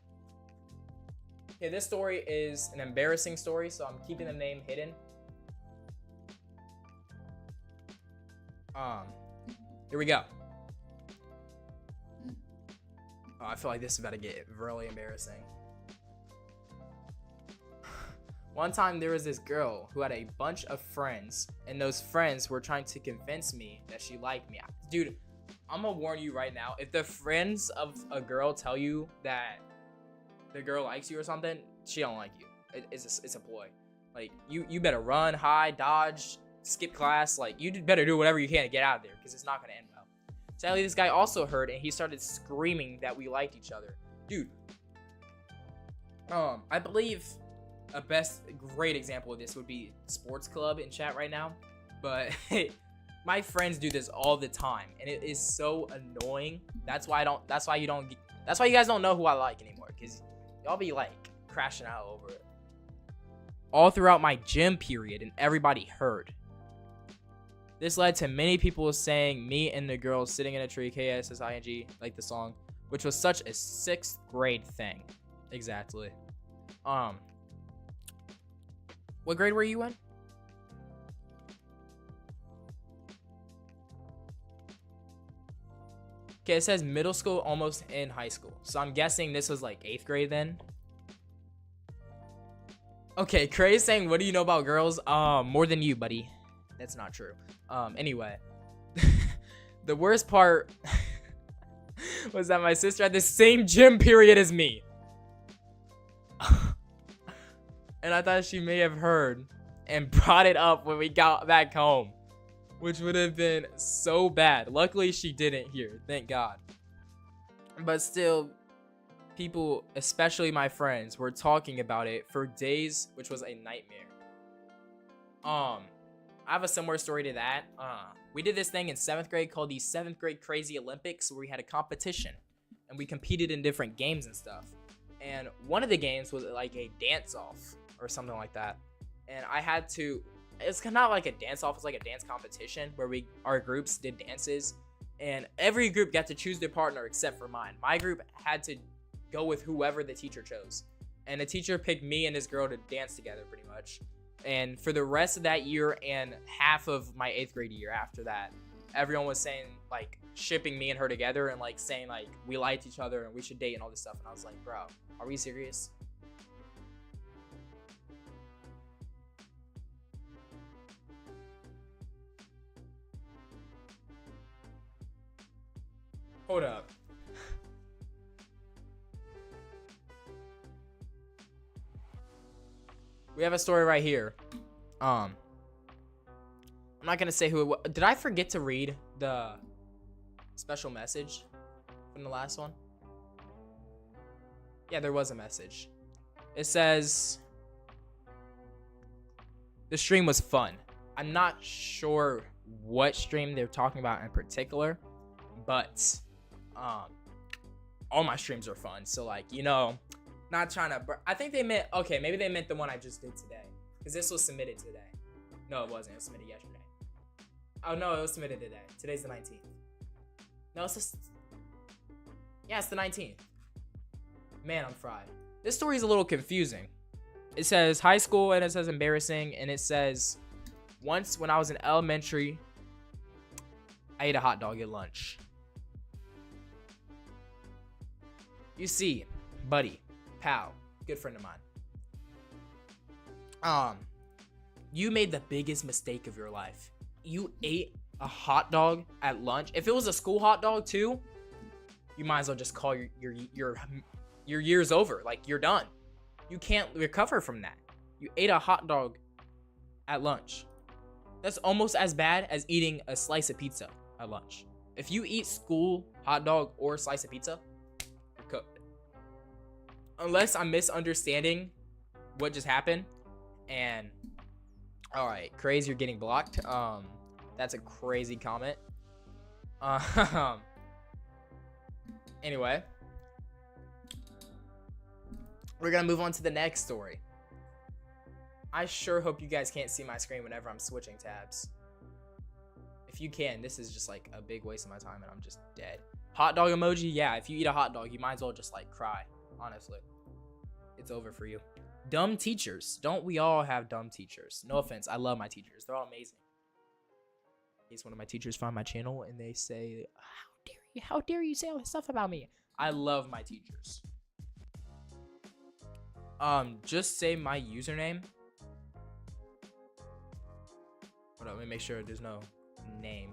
okay, this story is an embarrassing story, so I'm keeping the name hidden. Here we go. I feel like this is about to get really embarrassing. One time there was this girl who had a bunch of friends, and those friends were trying to convince me that she liked me. Dude, I'm gonna warn you right now. If the friends of a girl tell you that the girl likes you or something, she don't like you. It's a ploy. Like, you better run, hide, dodge, skip class. Like, you better do whatever you can to get out of there, because it's not gonna end well. Sadly, this guy also heard, and he started screaming that we liked each other. Dude, I believe a great example of this would be Sports Club in chat right now, but my friends do this all the time, and it is so annoying. That's why you guys don't know who I like anymore, because y'all be like crashing out over it all throughout my gym period, and everybody heard. This led to many people saying me and the girl sitting in a tree, KSSING, like the song, which was such a 6th grade thing. Exactly. What grade were you in? Okay, it says middle school, almost in high school. So I'm guessing this was like 8th grade then. Okay, Cray saying, what do you know about girls? More than you, buddy. That's not true. Anyway. The worst part was that my sister had the same gym period as me. And I thought she may have heard and brought it up when we got back home, which would have been so bad. Luckily, she didn't hear. Thank God. But still, people, especially my friends, were talking about it for days, which was a nightmare. I have a similar story to that. We did this thing in 7th grade called the 7th grade Crazy Olympics, where we had a competition and we competed in different games and stuff. And one of the games was like a dance-off or something like that. And I had to, it's not like a dance-off, it's like a dance competition where our groups did dances. And every group got to choose their partner except for mine. My group had to go with whoever the teacher chose. And the teacher picked me and this girl to dance together pretty much. And for the rest of that year and half of my 8th grade year after that, everyone was saying, like, shipping me and her together and, like, saying, like, we liked each other and we should date and all this stuff. And I was like, bro, are we serious? Hold up. We have a story right here. I'm not gonna say who it was. Did I forget to read the special message from the last one? Yeah, there was a message. It says, the stream was fun. I'm not sure what stream they're talking about in particular, but all my streams are fun. So, like, you know, not trying to, I think they meant, okay, maybe they meant the one I just did today, because this was submitted today. No, it wasn't. It was submitted yesterday. Oh, no, it was submitted today. Today's the 19th. No, it's just, yeah, it's the 19th. Man, I'm fried. This story is a little confusing. It says high school, and it says embarrassing, and it says, once when I was in elementary, I ate a hot dog at lunch. You see, buddy, pal, good friend of mine. You made the biggest mistake of your life. You ate a hot dog at lunch. If it was a school hot dog too, you might as well just call your year's over. Like, you're done. You can't recover from that. You ate a hot dog at lunch. That's almost as bad as eating a slice of pizza at lunch. If you eat school hot dog or slice of pizza, you're cooked. Unless I'm misunderstanding what just happened. And all right, crazy, you're getting blocked. That's a crazy comment. Anyway, we're gonna move on to the next story. I sure hope you guys can't see my screen whenever I'm switching tabs. If you can, this is just like a big waste of my time and I'm just dead. Hot dog emoji, yeah, if you eat a hot dog, you might as well just like cry, honestly. It's over for you. Dumb teachers. Don't we all have dumb teachers? No offense, I love my teachers. They're all amazing. In case one of my teachers find my channel and they say, how dare you say all this stuff about me? I love my teachers. Just say my username. Hold on, let me make sure there's no name.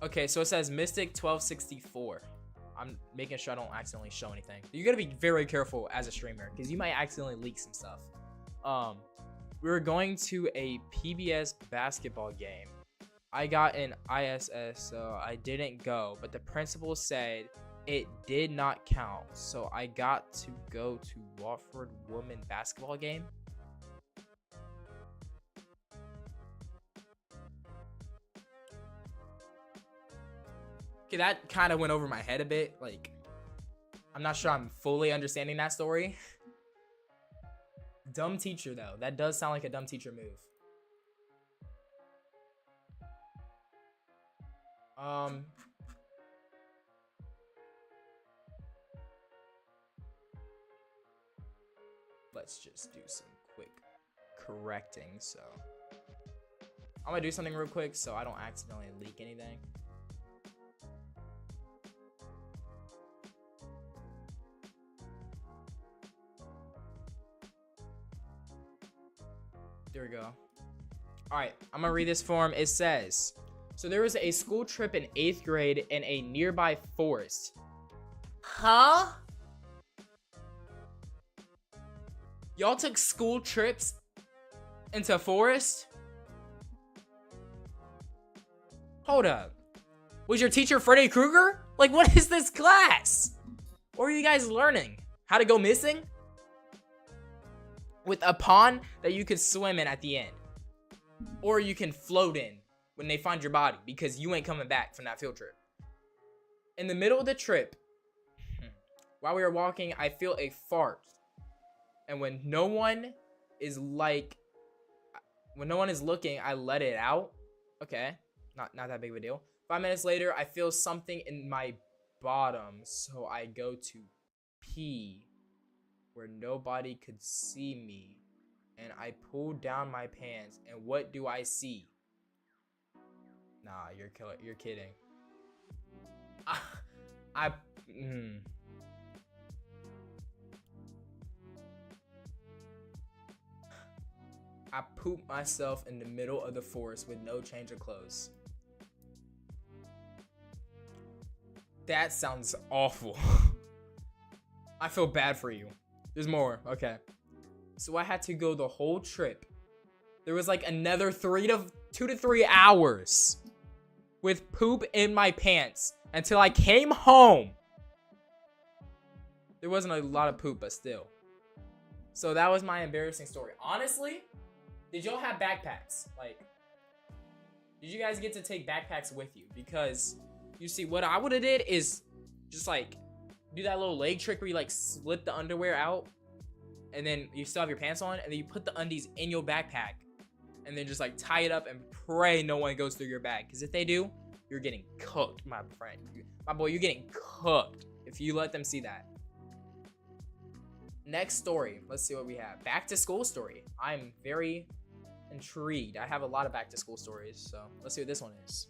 Okay, so it says Mystic1264. I'm making sure I don't accidentally show anything. You gotta be very careful as a streamer because you might accidentally leak some stuff. We were going to a PBS basketball game. I got an ISS, so I didn't go, but the principal said it did not count, so I got to go to Wofford women basketball game. Okay, that kind of went over my head a bit. Like, I'm not sure I'm fully understanding that story. Dumb teacher, though. That does sound like a dumb teacher move. Let's just do some quick correcting. So I'm gonna do something real quick so I don't accidentally leak anything. There we go. All right, I'm gonna read this form. It says, so there was a school trip in 8th grade in a nearby forest. Huh? Y'all took school trips into a forest? Hold up. Was your teacher Freddy Krueger? Like, what is this class? What are you guys learning? How to go missing? With a pond that you could swim in at the end. Or you can float in when they find your body because you ain't coming back from that field trip. In the middle of the trip, while we were walking, I feel a fart. And when no one is looking, I let it out. Okay, not that big of a deal. 5 minutes later, I feel something in my bottom, so I go to pee where nobody could see me. And I pull down my pants, and what do I see? Nah, you're kidding. I pooped myself in the middle of the forest with no change of clothes. That sounds awful. I feel bad for you. There's more. Okay. So I had to go the whole trip. There was like another 2 to 3 hours with poop in my pants until I came home. There wasn't a lot of poop, but still. So that was my embarrassing story. Honestly, did y'all have backpacks? Like, did you guys get to take backpacks with you? Because, you see, what I would have did is just, like, do that little leg trick where you, like, slip the underwear out. And then you still have your pants on. And then you put the undies in your backpack. And then just, like, tie it up and pray no one goes through your bag. Because if they do, you're getting cooked, my friend. My boy, you're getting cooked if you let them see that. Next story. Let's see what we have. Back to school story. I'm very intrigued. I have a lot of back to school stories, so let's see what this one is.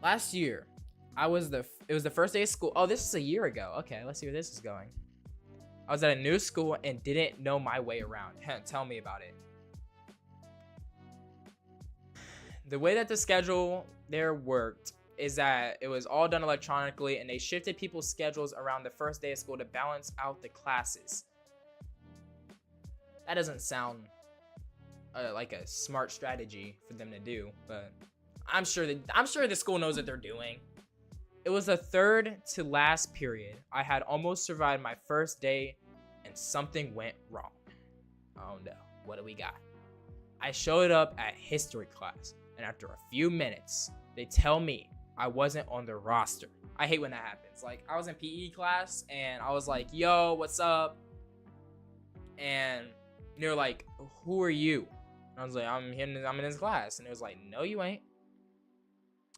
Last year, it was the first day of school. Oh, this is a year ago. Okay, let's see where this is going. I was at a new school and didn't know my way around. Tell me about it. The way that the schedule there worked is that it was all done electronically, and they shifted people's schedules around the first day of school to balance out the classes. That doesn't sound like a smart strategy for them to do, but I'm sure the school knows what they're doing. It was the third to last period. I had almost survived my first day, and something went wrong. Oh no, what do we got? I showed up at history class, and after a few minutes, they tell me I wasn't on the roster. I hate when that happens. Like, I was in PE class, and I was like, yo, what's up? And they're like, who are you? And I was like, I'm in this class. And it was like, no, you ain't.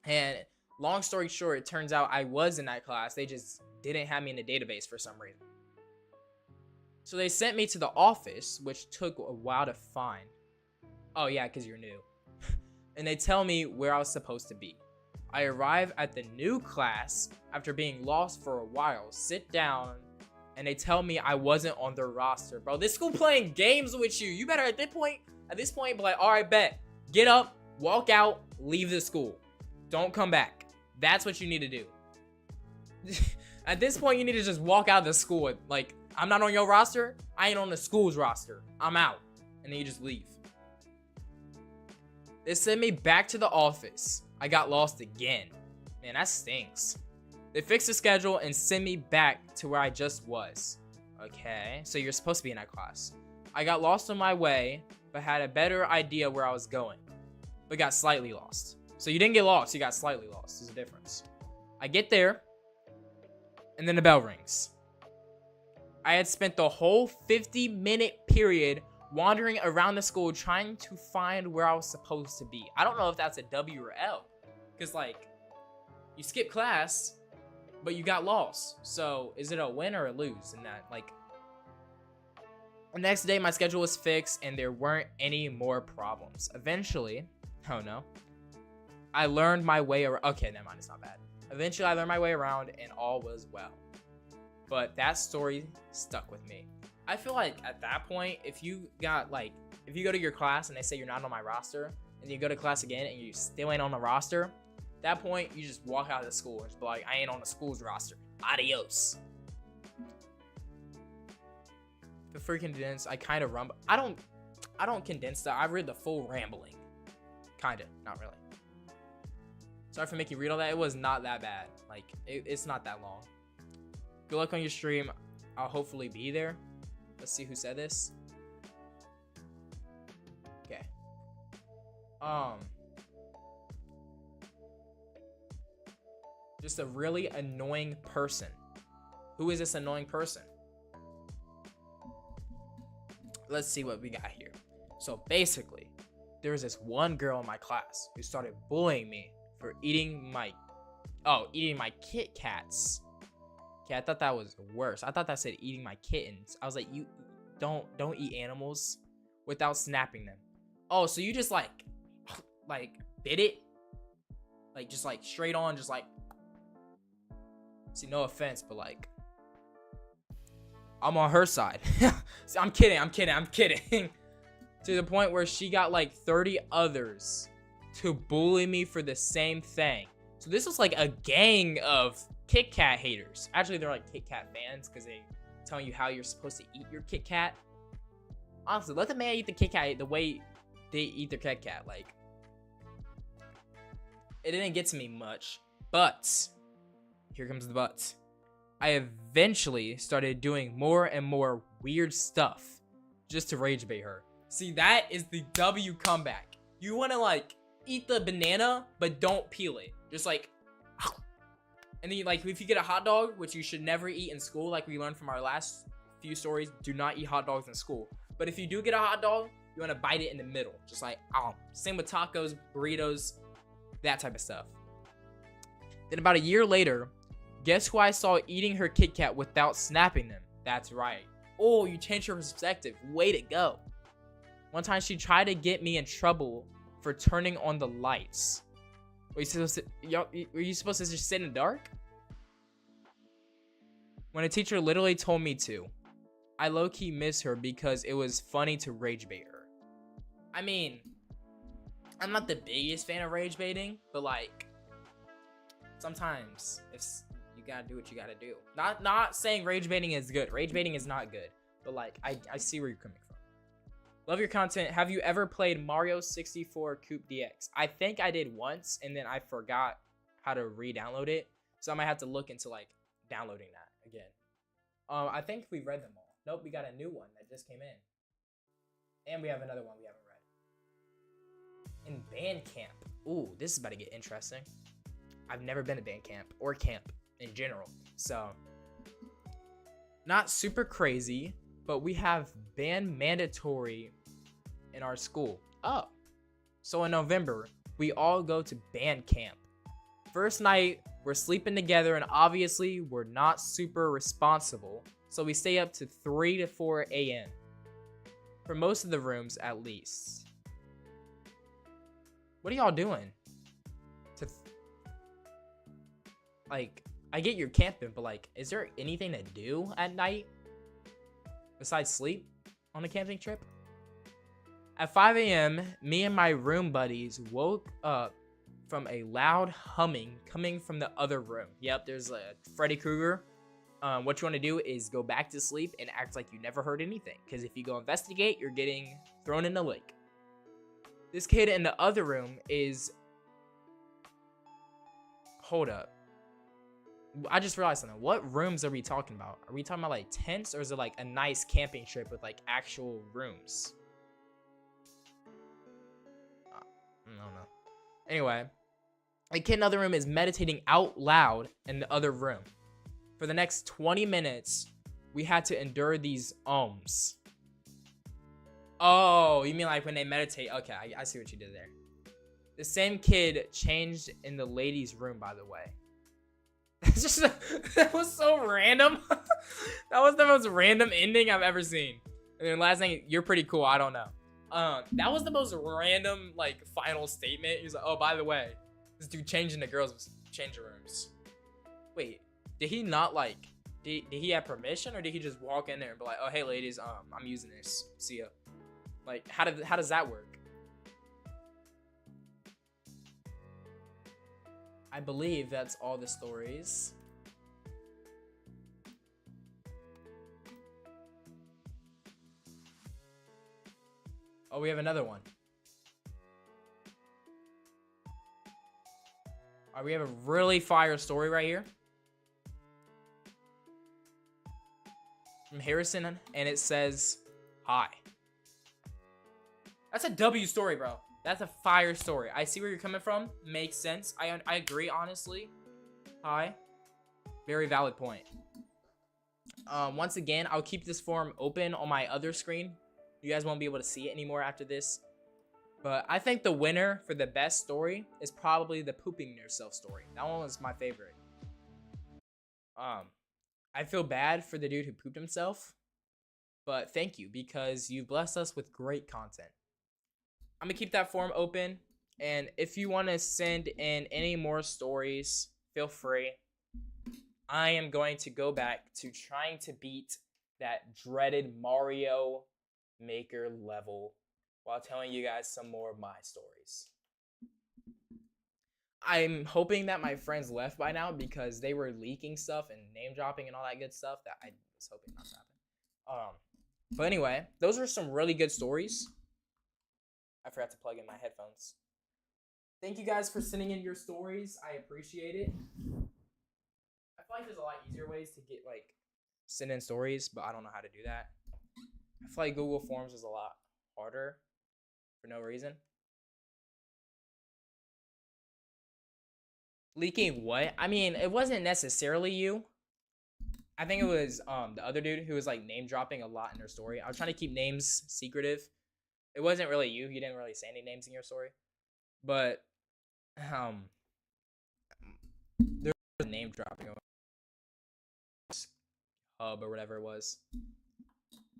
And long story short, it turns out I was in that class. They just didn't have me in the database for some reason. So they sent me to the office, which took a while to find. Oh, yeah, because you're new. And they tell me where I was supposed to be. I arrive at the new class after being lost for a while, sit down, and they tell me I wasn't on their roster. Bro, this school playing games with you. You better at this point, be like, all right, bet. Get up, walk out, leave the school. Don't come back. That's what you need to do. At this point, you need to just walk out of the school. Like, I'm not on your roster. I ain't on the school's roster. I'm out. And then you just leave. They sent me back to the office. I got lost again. Man, that stinks. They fixed the schedule and sent me back to where I just was. Okay, so you're supposed to be in that class. I got lost on my way, but had a better idea where I was going, but got slightly lost. So you didn't get lost, you got slightly lost. There's a difference. I get there, and then the bell rings. I had spent the whole 50-minute period wandering around the school trying to find where I was supposed to be. I don't know if that's a W or L, because like, you skip class, but you got lost. So is it a win or a lose in that? Like, the next day my schedule was fixed and there weren't any more problems. Eventually, oh no, I learned my way around. Okay, never mind, it's not bad. Eventually I learned my way around and all was well. But that story stuck with me. I feel like at that point, if you go to your class and they say you're not on my roster, and you go to class again and you still ain't on the roster, at that point, you just walk out of the school and just be like, I ain't on the school's roster. Adios. The freaking condense, I kind of rumble. I don't condense that. I read the full rambling. Kinda, not really. Sorry for making you read all that. It was not that bad. Like, it's not that long. Good luck on your stream. I'll hopefully be there. Let's see who said this. Okay. Just a really annoying person. Who is this annoying person? Let's see what we got here. So basically, there was this one girl in my class who started bullying me for eating my Kit Kats. Okay, I thought that was worse. I thought that said eating my kittens. I was like, you don't eat animals without snapping them. Oh, so you just like bit it? Like just like straight on, just like, see, no offense, but like, I'm on her side. See, I'm kidding. To the point where she got like 30 others to bully me for the same thing. So this was like a gang of Kit Kat haters. Actually, they're like Kit Kat fans because they telling you how you're supposed to eat your Kit Kat. Honestly, let the man eat the Kit Kat the way they eat their Kit Kat. Like, it didn't get to me much, but here comes the but. I eventually started doing more and more weird stuff just to rage bait her. See, that is the W comeback. You want to like eat the banana, but don't peel it. Just like, and then like if you get a hot dog, which you should never eat in school, like we learned from our last few stories, do not eat hot dogs in school. But if you do get a hot dog, you want to bite it in the middle. Just like, same with tacos, burritos, that type of stuff. Then about a year later, guess who I saw eating her Kit Kat without snapping them? That's right. Oh, you changed your perspective. Way to go. One time she tried to get me in trouble for turning on the lights. Were you supposed to just sit in the dark? When a teacher literally told me to. I low-key miss her because it was funny to rage bait her. I mean, I'm not the biggest fan of rage baiting, but like, sometimes you gotta do what you gotta do. Not saying rage baiting is good. Rage baiting is not good, but like, I see where you're coming from. Love your content. Have you ever played Mario 64 Coupe DX? I think I did once, and then I forgot how to re-download it, so I might have to look into like downloading that again. I think we read them all. Nope, we got a new one that just came in, and we have another one we haven't read. In Bandcamp. Ooh, this is about to get interesting. I've never been to Bandcamp or camp in general, so not super crazy, but we have band mandatory in our school. Oh, so in November, we all go to band camp. First night, we're sleeping together, and obviously, we're not super responsible, so we stay up to 3 to 4 a.m. for most of the rooms, at least. What are y'all doing? like, I get you're camping, but like, is there anything to do at night besides sleep on a camping trip? At 5 a.m., me and my room buddies woke up from a loud humming coming from the other room. Yep, there's a Freddy Krueger. What you want to do is go back to sleep and act like you never heard anything. Because if you go investigate, you're getting thrown in the lake. This kid in the other room is... Hold up. I just realized something. What rooms are we talking about? Are we talking about like tents, or is it like a nice camping trip with like actual rooms? I don't know. Anyway, a kid in the other room is meditating out loud in the other room. For the next 20 minutes, we had to endure these ums. Oh, you mean like when they meditate? Okay, I see what you did there. The same kid changed in the ladies' room, by the way. It's just that was so random. That was the most random ending I've ever seen. And then last thing, you're pretty cool. I don't know. That was the most random like final statement. He's like, oh, by the way, this dude changing the girls' changing rooms. Wait, did he not like? Did he have permission, or did he just walk in there and be like, oh, hey ladies, I'm using this. See ya. Like, how does that work? I believe that's all the stories. Oh, we have another one. We have a really fire story right here. From Harrison, and it says, hi. That's a W story, bro. That's a fire story. I see where you're coming from. Makes sense. I agree, honestly. Hi. Very valid point. Once again, I'll keep this form open on my other screen. You guys won't be able to see it anymore after this. But I think the winner for the best story is probably the pooping yourself story. That one was my favorite. I feel bad for the dude who pooped himself. But thank you, because you've blessed us with great content. I'm gonna keep that form open, and if you want to send in any more stories, feel free. I am going to go back to trying to beat that dreaded Mario Maker level while telling you guys some more of my stories. I'm hoping that my friends left by now, because they were leaking stuff and name dropping and all that good stuff that I was hoping not to happen. But anyway, those are some really good stories. I forgot to plug in my headphones. Thank you guys for sending in your stories. I appreciate it. I feel like there's a lot easier ways to get like send in stories, but I don't know how to do that. I feel like Google Forms is a lot harder for no reason. Leaking what? I mean, it wasn't necessarily you. I think it was the other dude who was like name dropping a lot in their story. I was trying to keep names secretive. It wasn't really you. You didn't really say any names in your story. But there was name dropping hub or whatever it was.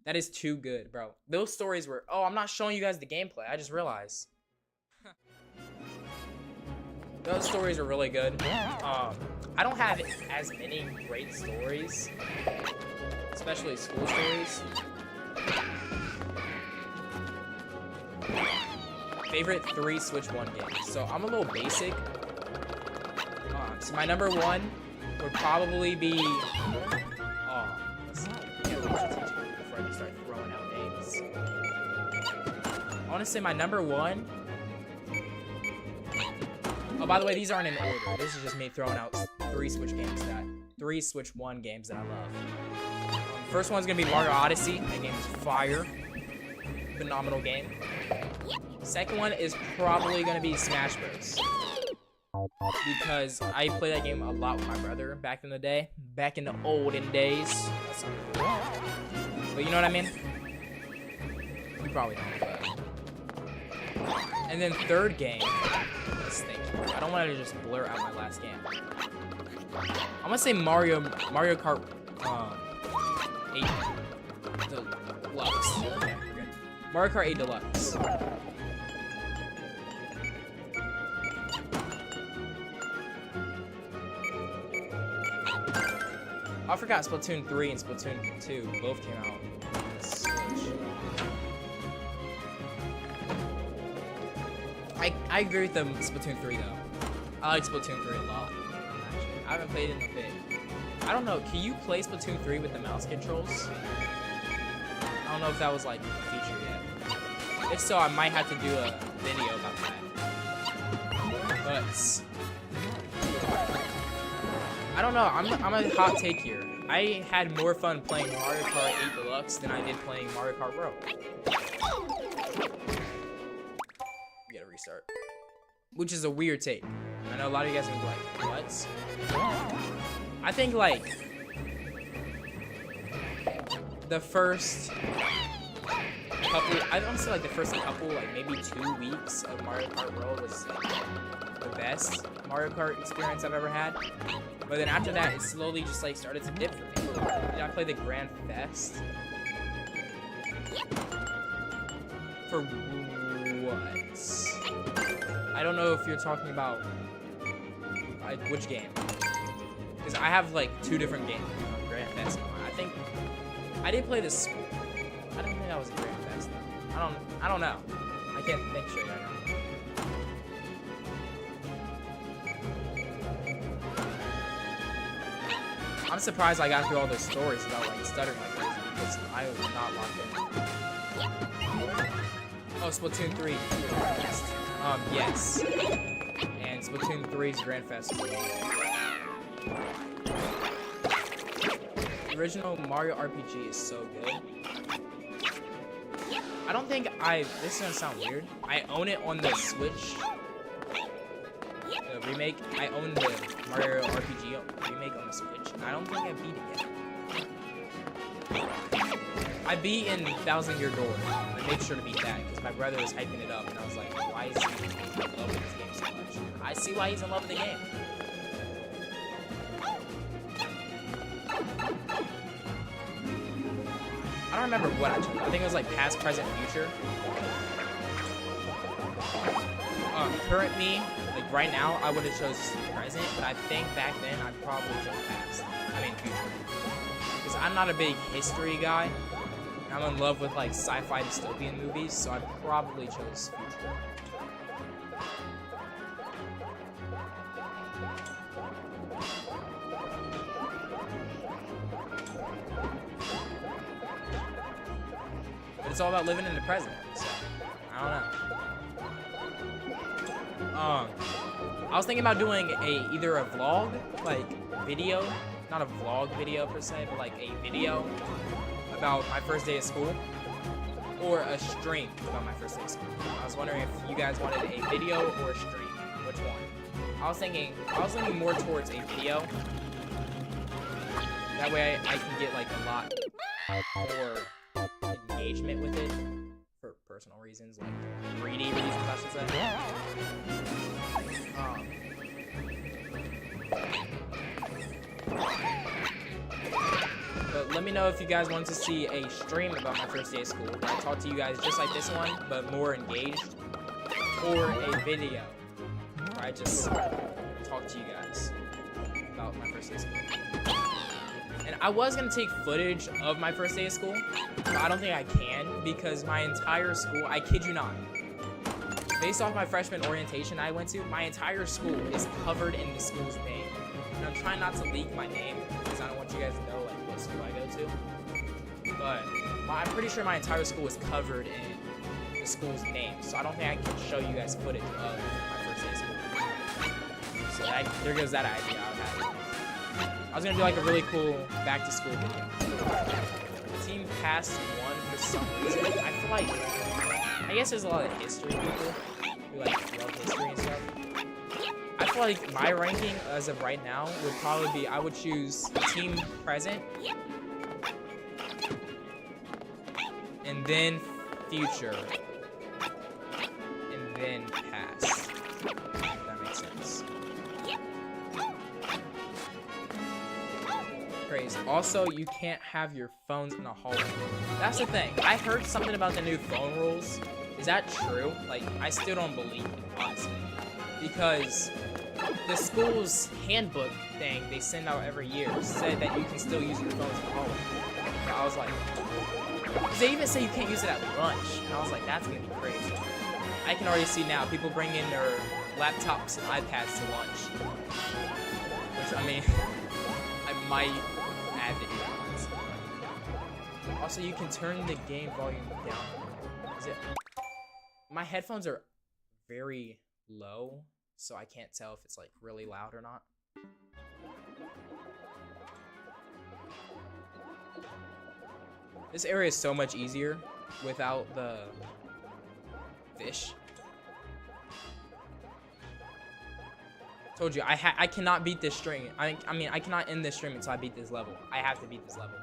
That is too good, bro. Those stories were... Oh, I'm not showing you guys the gameplay. I just realized. Those stories are really good. I don't have as many great stories, especially school stories. Favorite 3 Switch 1 games. So I'm a little basic. So my number 1 would probably be... let's see. Before I just start throwing out names. I want to say my number 1... Oh, by the way, these aren't in order. This is just me throwing out 3 Switch 1 games that I love. First one's gonna be Mario Odyssey. That game is fire. Phenomenal game. Second one is probably gonna be Smash Bros. Because I played that game a lot with my brother back in the day. Back in the olden days. That's not cool. But you know what I mean? You probably don't, but... And then third game... Let's think. I don't want to just blur out my last game. I'm gonna say Mario Kart 8 Deluxe. Okay, we're good. Mario Kart 8 Deluxe. I forgot Splatoon 3 and Splatoon 2 both came out on the Switch. I agree with the Splatoon 3 though. I like Splatoon 3 a lot. Actually, I haven't played it in a bit. I don't know. Can you play Splatoon 3 with the mouse controls? I don't know if that was like a feature yet. If so, I might have to do a video about that. But I don't know. I'm a hot take here. I had more fun playing Mario Kart 8 Deluxe than I did playing Mario Kart Pro. We gotta restart. Which is a weird take. I know a lot of you guys are gonna be like, what? I think like the first couple, I don't say like the first couple, like maybe 2 weeks of Mario Kart World was like the best Mario Kart experience I've ever had. But then after that, it slowly just like started to dip for me. Did I play the Grand Fest? For what? I don't know if you're talking about like which game. Because I have like 2 different games on Grand Fest. I think I did play this. I don't think that was a Grand Fest though. I don't know. I can't think straight right now. I'm surprised I got through all those stories without like stuttering like crazy because I was not locked in. Oh, Splatoon 3. Yes. And Splatoon 3's Grand Fest. The original Mario RPG is so good. I don't think this is gonna sound weird. I own it on the Switch. The remake. I own the Mario RPG remake on the Switch. And I don't think I beat it yet. I beat in Thousand Year Door. I made sure to beat that because my brother was hyping it up, and I was like, why is he in love with this game so much? I see why he's in love with the game. I don't remember what I chose. I think it was like past, present, future. Current me, like right now, I would have chose present, but I think back then I probably chose past. I mean future. Because I'm not a big history guy. And I'm in love with like sci-fi dystopian movies, so I probably chose future. But it's all about living in the present, so I don't know. I was thinking about doing either a vlog, like video, not a vlog video per se, but like a video about my first day of school, or a stream about my first day of school. I was wondering if you guys wanted a video or a stream. Which one? I was thinking more towards a video. That way I can get like a lot more engagement with it for personal reasons, like greedy reasons, I should say. But let me know if you guys want to see a stream about my first day of school, where I talk to you guys just like this one, but more engaged, or a video where I just talk to you guys about my first day of school. And I was gonna take footage of my first day of school, but I don't think I can because my entire school, I kid you not, based off my freshman orientation I went to, my entire school is covered in the school's name. And I'm trying not to leak my name because I don't want you guys to know like what school I go to. But I'm pretty sure my entire school is covered in the school's name, so I don't think I can show you guys footage of my first day of school. So there goes that idea I had. I was gonna do like a really cool back to school video. Team Pass won for some reason. I feel like, I guess there's a lot of history people who like love history and stuff. I feel like my ranking as of right now would probably be, I would choose Team Present, and then Future, and then Past. If that makes sense. Crazy. Also, you can't have your phones in the hallway. That's the thing. I heard something about the new phone rules. Is that true? Like, I still don't believe it, honestly. Because the school's handbook thing they send out every year said that you can still use your phones at home. And I was like, because they even say you can't use it at lunch. And I was like, that's gonna be crazy. I can already see now people bring in their laptops and iPads to lunch. Which, I mean, I might add videos. Also, you can turn the game volume down. Is it? My headphones are very low, so I can't tell if it's like really loud or not. This area is so much easier without the fish. Told you, I cannot beat this string. I mean, I cannot end this stream until I beat this level. I have to beat this level.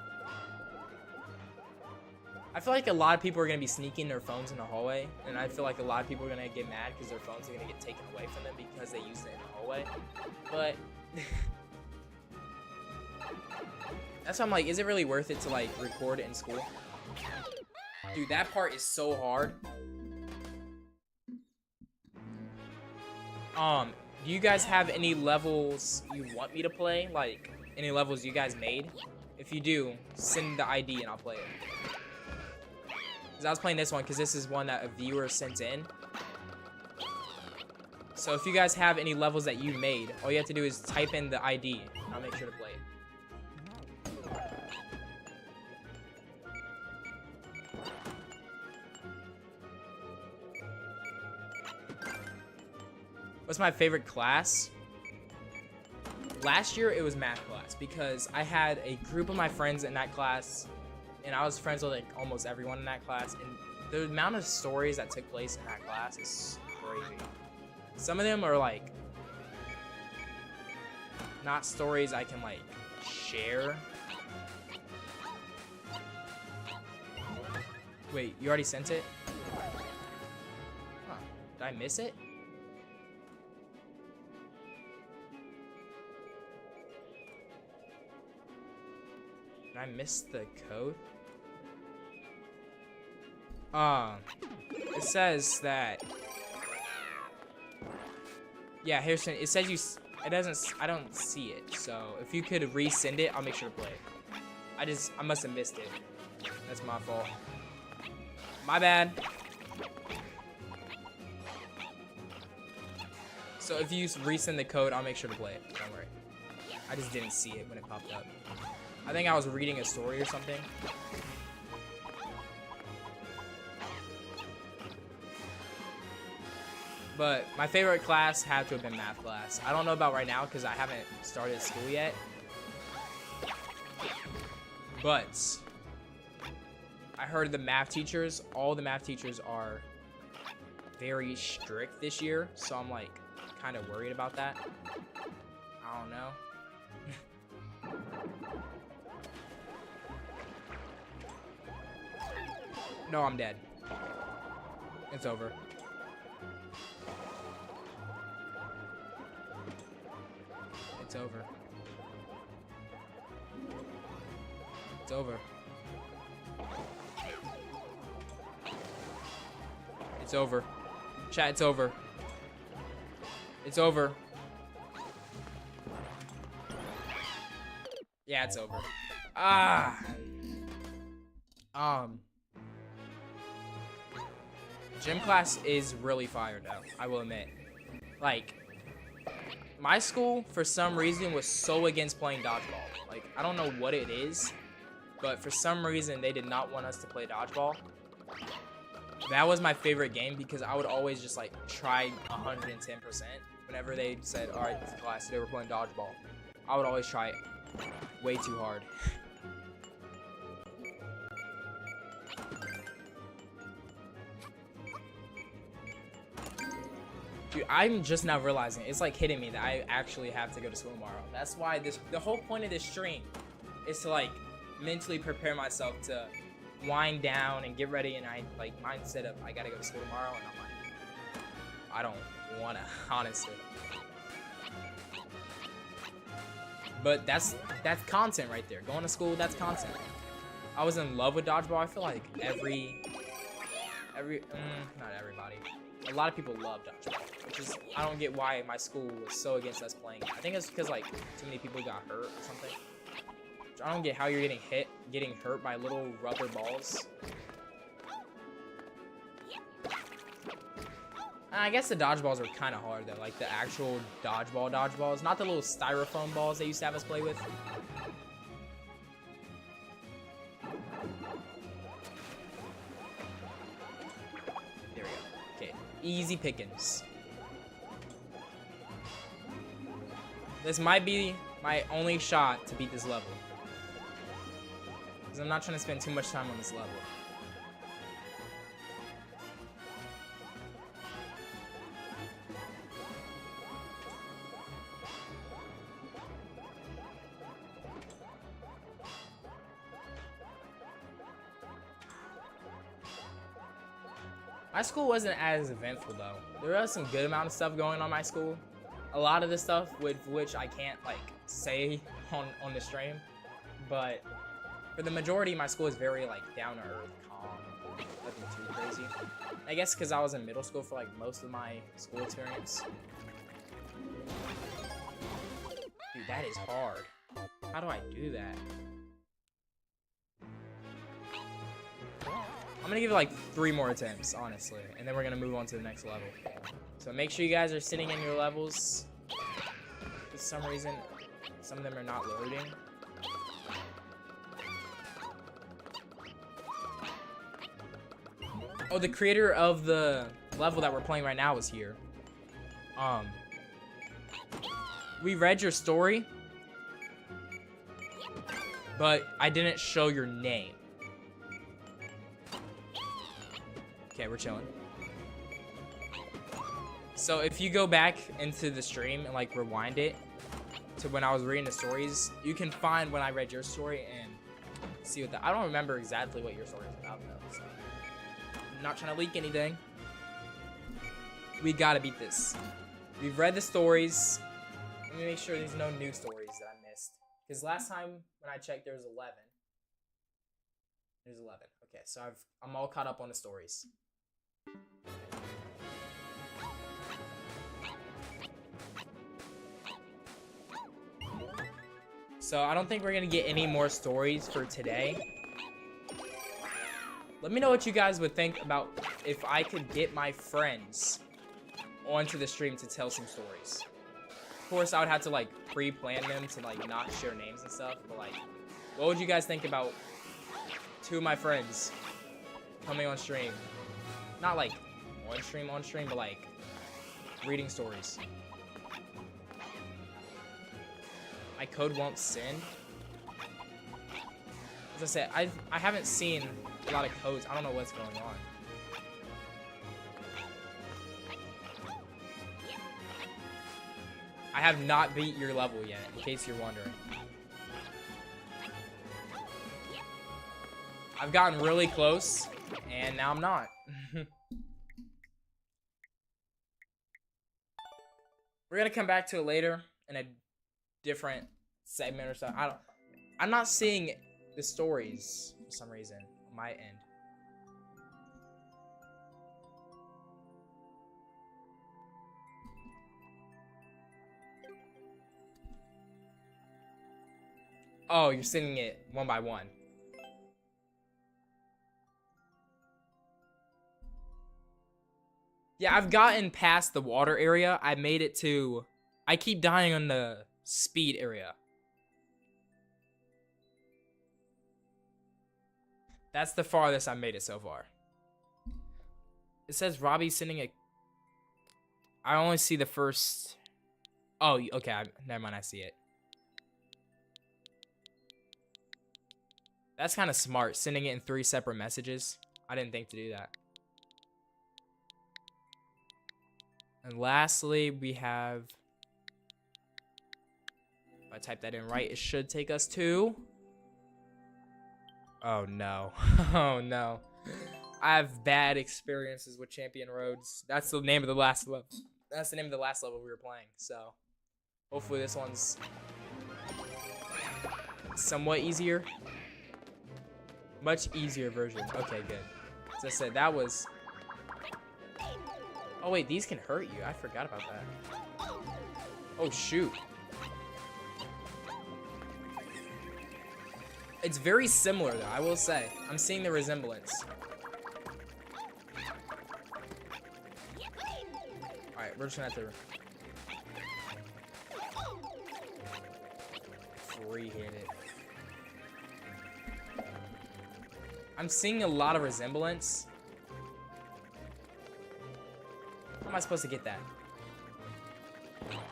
I feel like a lot of people are going to be sneaking their phones in the hallway, and I feel like a lot of people are going to get mad because their phones are going to get taken away from them because they used it in the hallway. But that's why I'm like, is it really worth it to like record it in school? Dude, that part is so hard. Do you guys have any levels you want me to play? Like, any levels you guys made? If you do, send the ID and I'll play it. Because I was playing this one because this is one that a viewer sent in. So if you guys have any levels that you made, all you have to do is type in the ID and I'll make sure to play it. What's my favorite class? Last year it was math class because I had a group of my friends in that class and I was friends with like almost everyone in that class, and the amount of stories that took place in that class is crazy. Some of them are like not stories I can like share. Wait, you already sent it? Huh. Did I miss it? Did I miss the code? It says that. Yeah, Harrison. It says you. It doesn't. I don't see it. So if you could resend it, I'll make sure to play it. I must have missed it. That's my fault. My bad. So if you resend the code, I'll make sure to play it. Don't worry. I just didn't see it when it popped up. I think I was reading a story or something. But my favorite class had to have been math class. I don't know about right now because I haven't started school yet. But I heard the math teachers, all the math teachers are very strict this year. So I'm like kind of worried about that. I don't know. No, I'm dead. It's over. It's over. It's over. It's over. Chat, it's over. It's over. Yeah, it's over. Gym class is really fire though, I will admit. Like, my school, for some reason, was so against playing dodgeball. Like, I don't know what it is, but for some reason, they did not want us to play dodgeball. That was my favorite game because I would always just, like, try 110%. Whenever they said, all right, this class, today we're playing dodgeball, I would always try it way too hard. Dude, I'm just now realizing, it's like hitting me that I actually have to go to school tomorrow. That's why the whole point of this stream is to like mentally prepare myself to wind down and get ready, and I like mindset of I gotta go to school tomorrow, and I'm like, I don't wanna, honestly. But that's content right there. Going to school, that's content. I was in love with dodgeball. I feel like Not everybody. A lot of people love dodgeball, which is, I don't get why my school was so against us playing it. I think it's because like too many people got hurt or something. Which I don't get how you're getting hurt by little rubber balls. I guess the dodgeballs are kind of hard though, like the actual dodgeballs, not the little styrofoam balls they used to have us play with. There we go. Okay, easy pickings. This might be my only shot to beat this level, because I'm not trying to spend too much time on this level. My school wasn't as eventful though. There was some good amount of stuff going on in my school. A lot of the stuff with which I can't like say on the stream, but for the majority, my school is very like down to earth, calm, nothing too crazy. I guess because I was in middle school for like most of my school experience. Dude, that is hard. How do I do that? I'm gonna give it like 3 more attempts, honestly, and then we're gonna move on to the next level. So make sure you guys are sitting in your levels. For some reason, some of them are not loading. Oh, the creator of the level that we're playing right now is here. We read your story, but I didn't show your name. Okay, we're chilling. So if you go back into the stream and like rewind it to when I was reading the stories, you can find when I read your story and see what I don't remember exactly what your story is about though. So I'm not trying to leak anything. We gotta beat this. We've read the stories. Let me make sure there's no new stories that I missed. Because last time when I checked, there was 11. There's 11. Okay, so I'm all caught up on the stories. So I don't think we're gonna get any more stories for today. Let me know what you guys would think about if I could get my friends onto the stream to tell some stories. Of course, I would have to like pre-plan them to like not share names and stuff, but like, what would you guys think about 2 of my friends coming on stream? Not like on stream, but like reading stories. My code won't send. As I said, I haven't seen a lot of codes. I don't know what's going on. I have not beat your level yet, in case you're wondering. I've gotten really close, and now I'm not. We're gonna come back to it later in a different segment or something. I'm not seeing the stories for some reason on my end. Oh, you're sending it one by one. Yeah, I've gotten past the water area. I made it to... I keep dying on the speed area. That's the farthest I made it so far. It says Robbie's sending a... I only see the first... Oh, okay. Never mind. I see it. That's kind of smart, sending it in 3 separate messages. I didn't think to do that. And lastly, we have... If I type that in right, it should take us to... Oh, no. Oh, no. I have bad experiences with Champion Roads. That's the name of the last level. That's the name of the last level we were playing. So, hopefully this one's somewhat easier. Much easier version. Okay, good. As I said, that was Oh wait, these can hurt you. I forgot about that. Oh shoot. It's very similar though, I will say. I'm seeing the resemblance. Alright, we're just gonna have to free hit it. I'm seeing a lot of resemblance. How am I supposed to get that?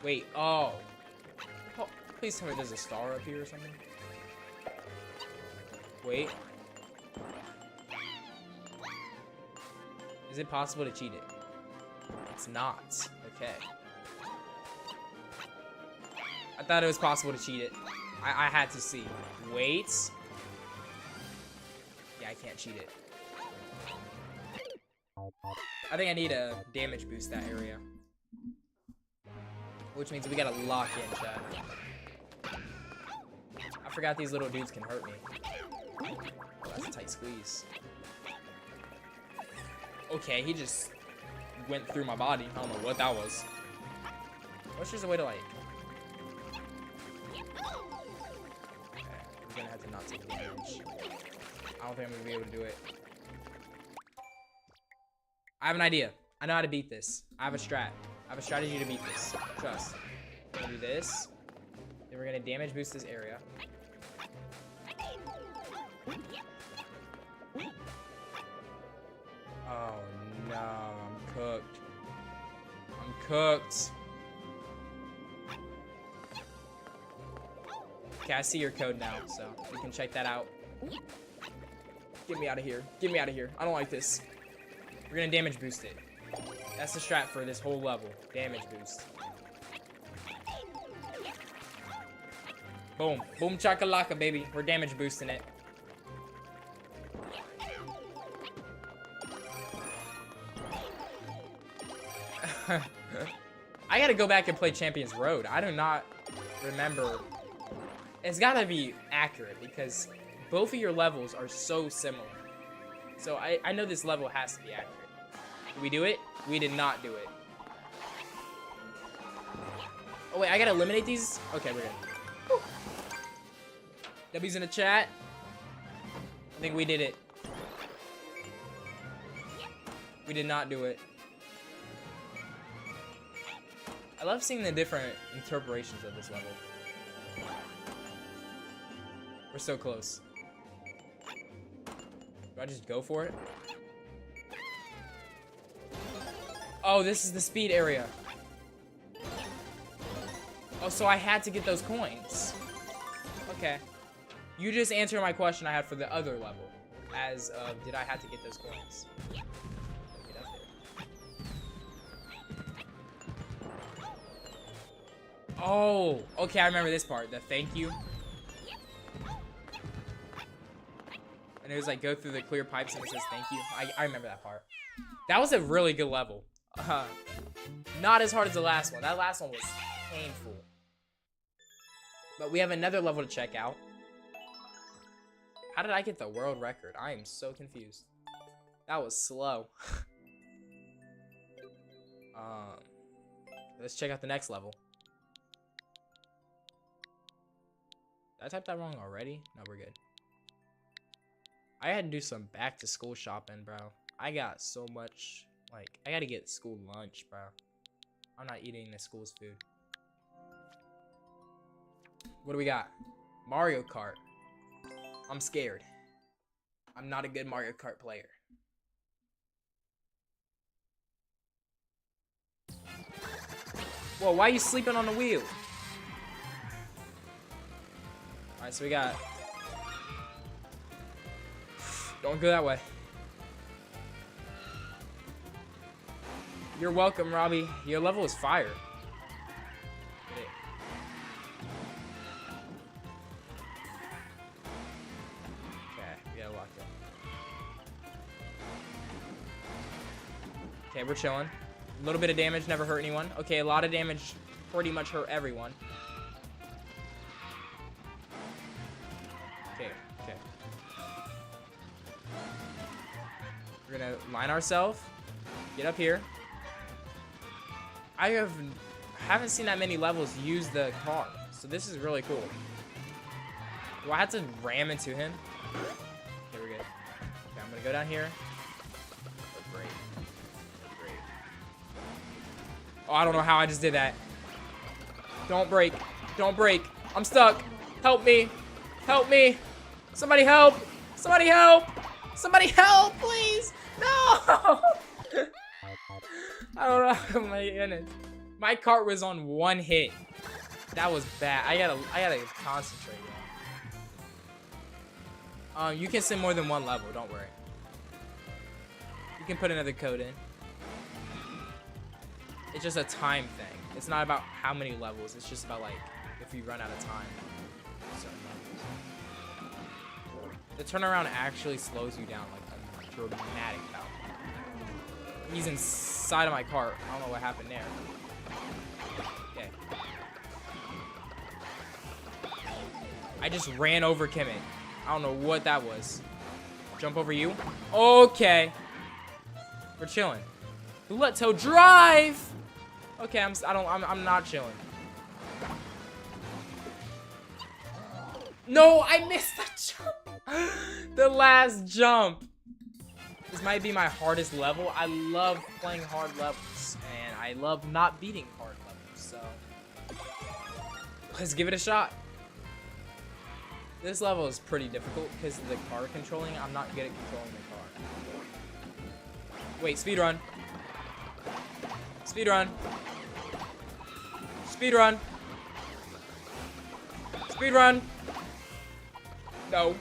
Wait, oh. Please tell me there's a star up here or something. Wait. Is it possible to cheat it? It's not. Okay. I thought it was possible to cheat it. I had to see. Wait. Yeah, I can't cheat it. I think I need a damage boost that area. Which means we gotta lock in, chat. I forgot these little dudes can hurt me. Oh, that's a tight squeeze. Okay, he just went through my body. I don't know what that was. What's just a way to like... Okay, I'm gonna have to not take damage. I don't think I'm gonna be able to do it. I have an idea. I know how to beat this. I have a strat. I have a strategy to beat this. Trust. We're gonna do this. Then we're gonna damage boost this area. Oh no, I'm cooked. I'm cooked. Okay, I see your code now, so we can check that out. Get me out of here. Get me out of here. I don't like this. We're gonna damage boost it. That's the strat for this whole level. Damage boost. Boom. Boom chakalaka, baby. We're damage boosting it. I gotta go back and play Champions Road. I do not remember. It's gotta be accurate because both of your levels are so similar. So I know this level has to be accurate. Did we do it? We did not do it. Oh wait, I gotta eliminate these? Okay, we're good. Whew. W's in the chat. I think we did it. We did not do it. I love seeing the different interpretations of this level. We're so close. Do I just go for it? Oh, this is the speed area. Oh, so I had to get those coins. Okay. You just answered my question I had for the other level. As of, did I have to get those coins? Get up there. Oh, okay, I remember this part. The thank you. And it was like, go through the clear pipes and it says thank you. I remember that part. That was a really good level. Not as hard as the last one. That last one was painful. But we have another level to check out. How did I get the world record? I am so confused. That was slow. Let's check out the next level. Did I type that wrong already? No, we're good. I had to do some back to school shopping, bro. I got so much, like, I gotta get school lunch, bro. I'm not eating the school's food. What do we got? Mario Kart. I'm scared. I'm not a good Mario Kart player. Whoa, why are you sleeping on the wheel? Alright, so we got... Don't go that way. You're welcome, Robbie. Your level is fire. Okay, we're chilling. A little bit of damage never hurt anyone. Okay, a lot of damage pretty much hurt everyone. Okay, okay. We're gonna line ourselves. Get up here. haven't seen that many levels use the car, so this is really cool. Do I have to ram into him? Here we go. Okay, I'm gonna go down here. Oh, great. Great. Oh, I don't know how I just did that. Don't break. Don't break. I'm stuck. Help me. Help me. Somebody help. Somebody help. Somebody help, please. No. I don't know. Oh my goodness. My cart was on one hit. That was bad. I gotta concentrate. You can send more than one level. Don't worry. You can put another code in. It's just a time thing. It's not about how many levels. It's just about like if you run out of time. The turnaround actually slows you down like a dramatic amount. He's inside of my cart. I don't know what happened there. Okay. I just ran over Kimmy. I don't know what that was. Jump over you. Okay. We're chilling. Who let Toad drive? Okay, I'm not chilling. No, I missed the jump. The last jump. This might be my hardest level. I love playing hard levels, and I love not beating hard levels, so let's give it a shot. This level is pretty difficult because of the car controlling. I'm not good at controlling the car. Wait, speedrun. Speedrun. Speedrun. Speedrun. No.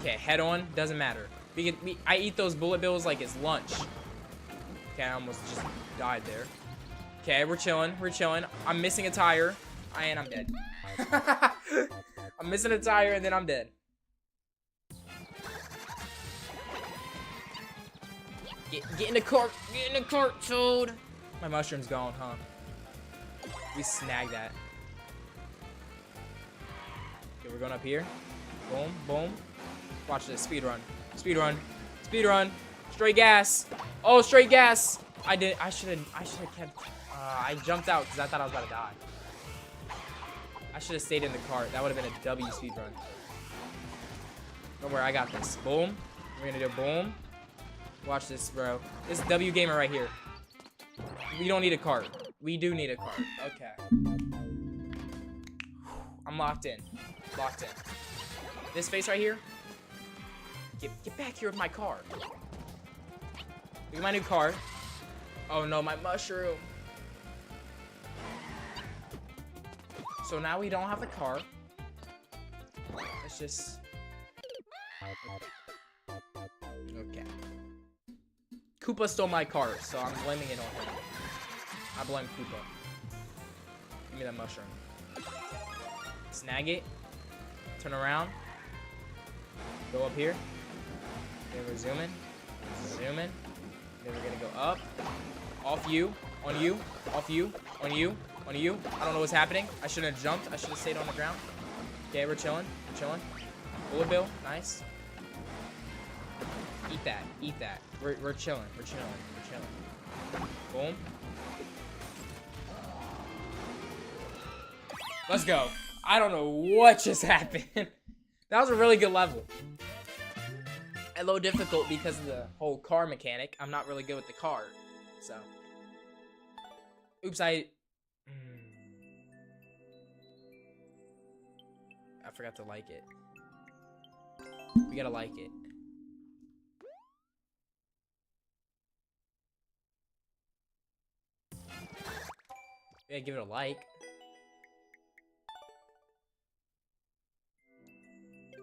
Okay, head on. Doesn't matter. I eat those bullet bills like it's lunch. Okay, I almost just died there. Okay, we're chilling. We're chilling. I'm missing a tire. And I'm dead. I'm missing a tire and then I'm dead. Get in the cart. Get in the cart, Toad. My mushroom's gone, huh? We snagged that. Okay, we're going up here. Boom, boom. Watch this. Speed run. Speed run. Speed run. Straight gas. Oh, straight gas. I should have kept. I jumped out because I thought I was about to die. I should have stayed in the cart. That would have been a W speed run. Don't worry, I got this. Boom. We're gonna do boom. Watch this, bro. This is W gamer right here. We don't need a cart. We do need a cart. Okay. I'm locked in. Locked in. This face right here. Get back here with my car. Look at my new car. Oh no, my mushroom. So now we don't have the car. Let's just... Okay. Koopa stole my car, so I'm blaming it on him. I blame Koopa. Give me that mushroom. Snag it. Turn around. Go up here. Then we're zooming. Zooming. Then we're gonna go up. Off you. On you. Off you. On you. On you. I don't know what's happening. I shouldn't have jumped. I should have stayed on the ground. Okay, we're chilling. We're chilling. Bullet bill. Nice. Eat that. Eat that. We're chilling. We're chilling. We're chilling. Boom. Let's go. I don't know what just happened. That was a really good level. A little difficult because of the whole car mechanic. I'm not really good with the car. So. Oops, I forgot to like it. We gotta like it. Yeah, give it a like.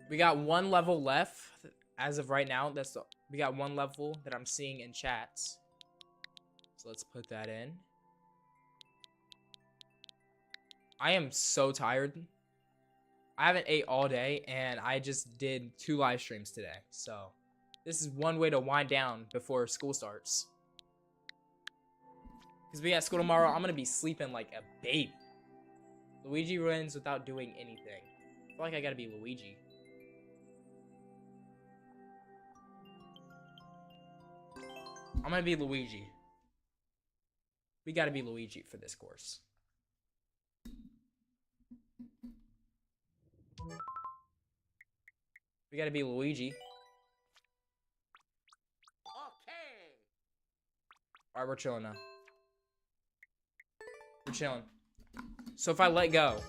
We got one level left as of right now. We got one level that I'm seeing in chats. So let's put that in. I am so tired. I haven't ate all day, and I just did 2 live streams today. So this is one way to wind down before school starts. Because we got school tomorrow, I'm going to be sleeping like a baby. Luigi wins without doing anything. I feel like I got to be Luigi. I'm going to be Luigi. We gotta be Luigi for this course. We gotta be Luigi. Okay. Alright, we're chilling now. We're chilling. So if I let go.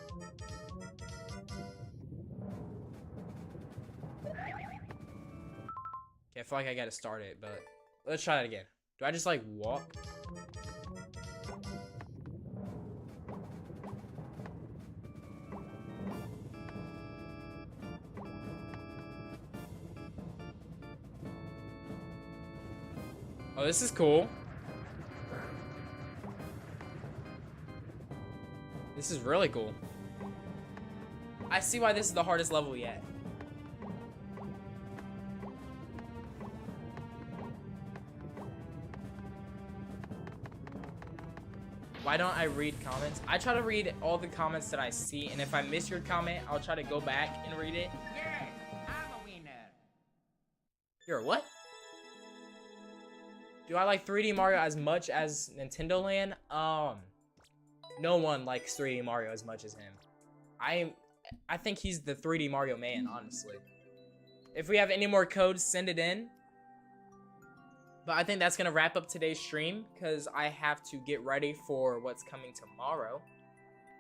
Okay, I feel like I gotta start it, but let's try that again. Do I just like walk? Oh, this is cool. This is really cool. I see why this is the hardest level yet. Why don't I read comments? I try to read all the comments that I see, and if I miss your comment, I'll try to go back and read it. Yes, I'm a winner. You're a what? Do I like 3D Mario as much as Nintendo Land? No one likes 3D Mario as much as him. I think he's the 3D Mario man, honestly. If we have any more codes, send it in. But I think that's going to wrap up today's stream, because I have to get ready for what's coming tomorrow.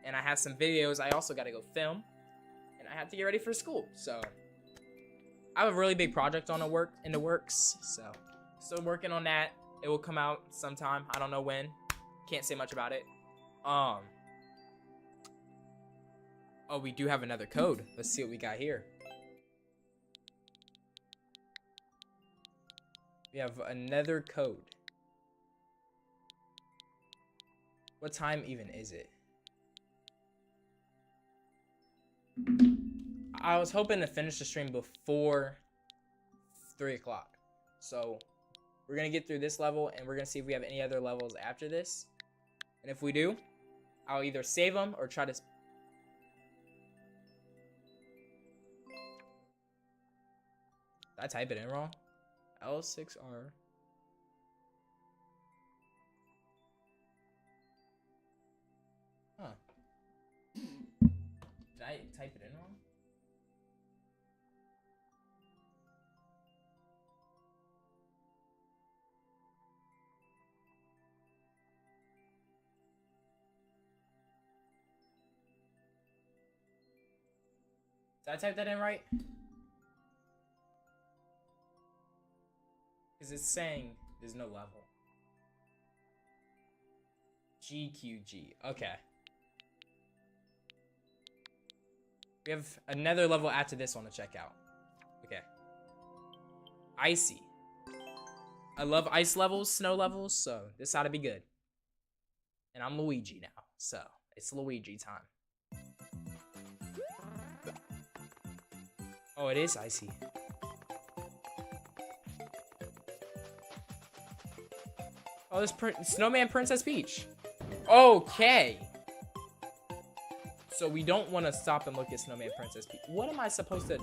And I have some videos I also got to go film. And I have to get ready for school. So, I have a really big project in the works. So, still working on that. It will come out sometime. I don't know when. Can't say much about it. Oh, we do have another code. Let's see what we got here. We have another code. What time even is it? I was hoping to finish the stream before 3 o'clock. So, we're going to get through this level, and we're going to see if we have any other levels after this. And if we do, I'll either save them or try to... Did I type it in wrong? L6R. Huh. Did I type it in wrong? Did I type that in right? Because it's saying there's no level. GQG. Okay. We have another level after this one to check out. Okay. Icy. I love ice levels, snow levels, so this ought to be good. And I'm Luigi now, so it's Luigi time. Oh, it is icy. Oh, this Snowman Princess Peach. Okay. So we don't want to stop and look at Snowman Princess Peach. What am I supposed to...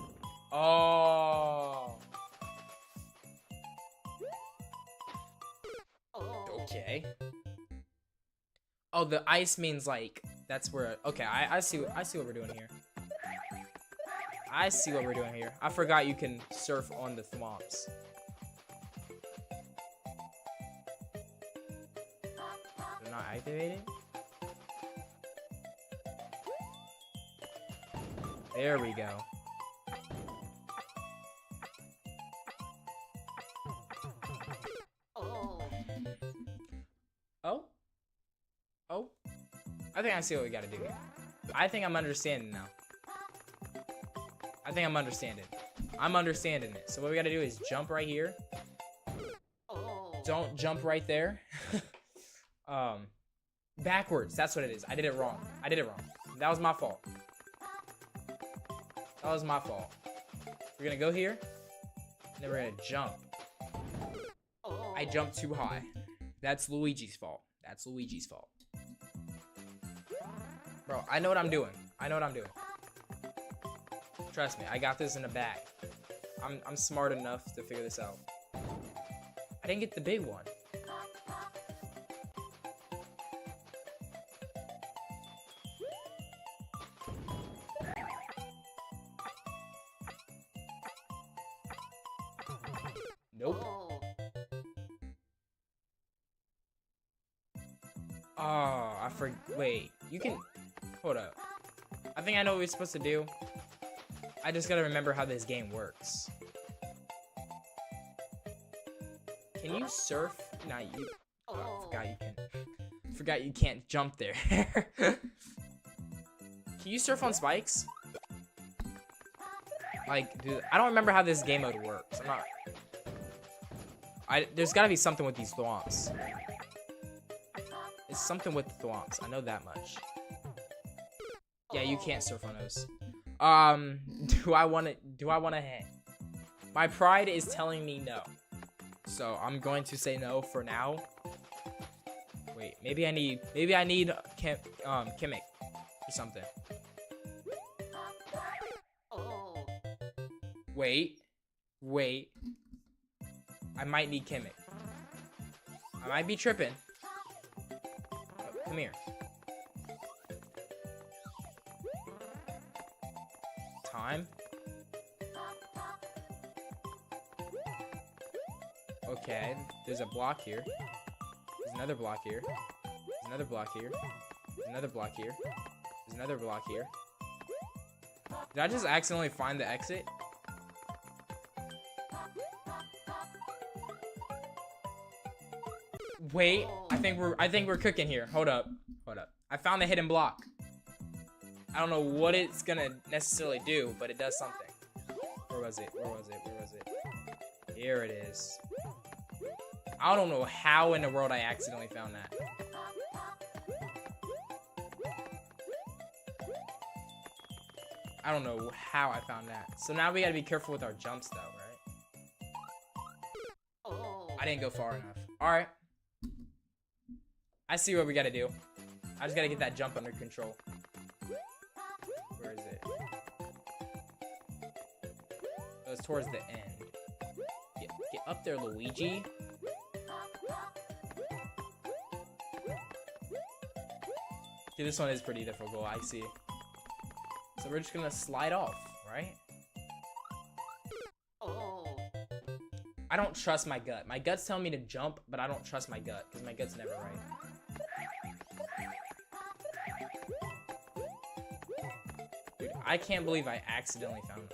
Oh. Okay. Oh, the ice means like... That's where... Okay, I see what we're doing here. I see what we're doing here. I forgot you can surf on the thwomps. They're not activated? There we go. Oh? Oh? I think I see what we gotta do. I think I'm understanding now. I think I'm understanding. I'm understanding it. So what we gotta do is jump right here. Don't jump right there. Backwards. That's what it is. I did it wrong. I did it wrong. That was my fault. That was my fault. We're gonna go here. And then we're gonna jump. I jumped too high. That's Luigi's fault. That's Luigi's fault. Bro, I know what I'm doing. I know what I'm doing. Trust me, I got this in the bag. I'm smart enough to figure this out. I didn't get the big one. Nope. Oh, wait, you can, hold up. I think I know what we're supposed to do. I just gotta remember how this game works. Can you surf? Nah, you, oh, forgot you can't jump there. Can you surf on spikes? Like, dude, I don't remember how this game mode works. There's gotta be something with these thwomps. It's something with the thwomps. I know that much. Yeah, you can't surf on those. Do I want to hit? My pride is telling me no. So I'm going to say no for now. Wait, maybe I need Kamek or something. Wait. I might need Kamek. I might be tripping. Come here. Time. Okay, there's a block here. There's another block here. There's another block here. There's another block here. There's another block here. Did I just accidentally find the exit? Wait, I think we're cooking here. Hold up. I found the hidden block. I don't know what it's gonna necessarily do, but it does something. Where was it? Here it is. I don't know how in the world I accidentally found that. I don't know how I found that. So now we gotta be careful with our jumps though, right? I didn't go far enough. Alright. I see what we gotta do. I just gotta get that jump under control. Where is it? Oh, it's towards the end. Get up there, Luigi. Okay, this one is pretty difficult, I see. So we're just gonna slide off, right? I don't trust my gut. My gut's telling me to jump, but I don't trust my gut, because my gut's never right. Dude, I can't believe I accidentally found it.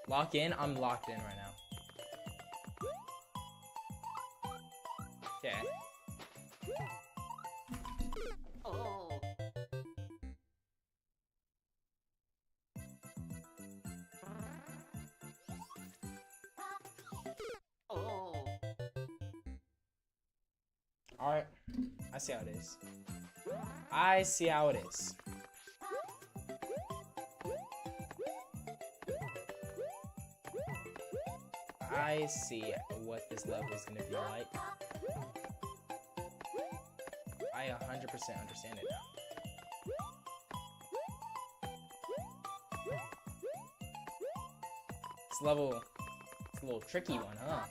Lock in? I'm locked in right now. Okay. Alright. I see how it is. I see how it is. I see what this level is going to be like. I 100% understand it now. This level is a little tricky one, huh?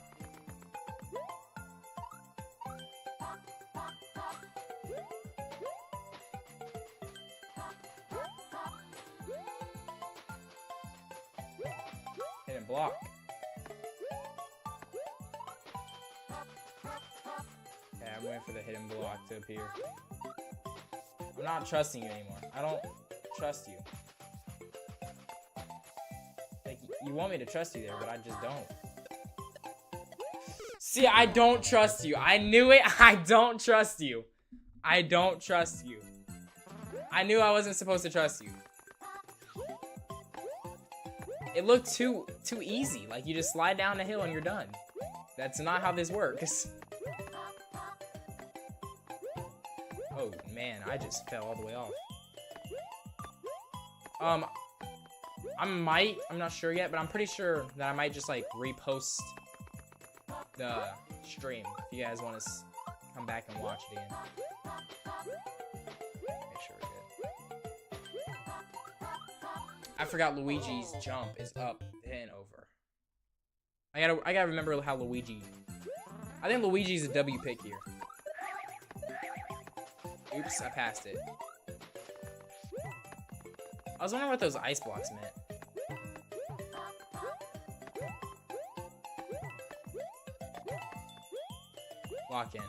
Hidden block. Okay, I'm waiting for the hidden block to appear. I'm not trusting you anymore. I don't trust you. Like, you want me to trust you there, but I just don't. See, I don't trust you. I knew it. I don't trust you. I don't trust you. I knew I wasn't supposed to trust you. It looked too easy. Like, you just slide down the hill and you're done. That's not how this works. Oh, man. I just fell all the way off. I'm not sure yet, but I'm pretty sure that I might just, like, repost the stream if you guys want to come back and watch it again. Make sure we're good. I forgot Luigi's jump is up and over. I gotta remember how Luigi. I think Luigi's a W pick here. Oops, I passed it. I was wondering what those ice blocks meant. Lock in.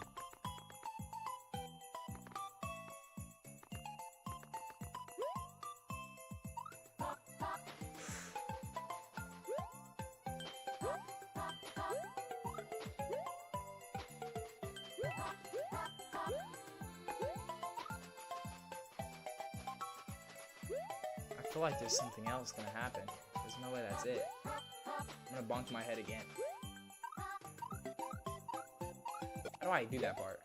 I feel like there's something else gonna happen. There's no way that's it. I'm gonna bonk my head again. How do I do that part?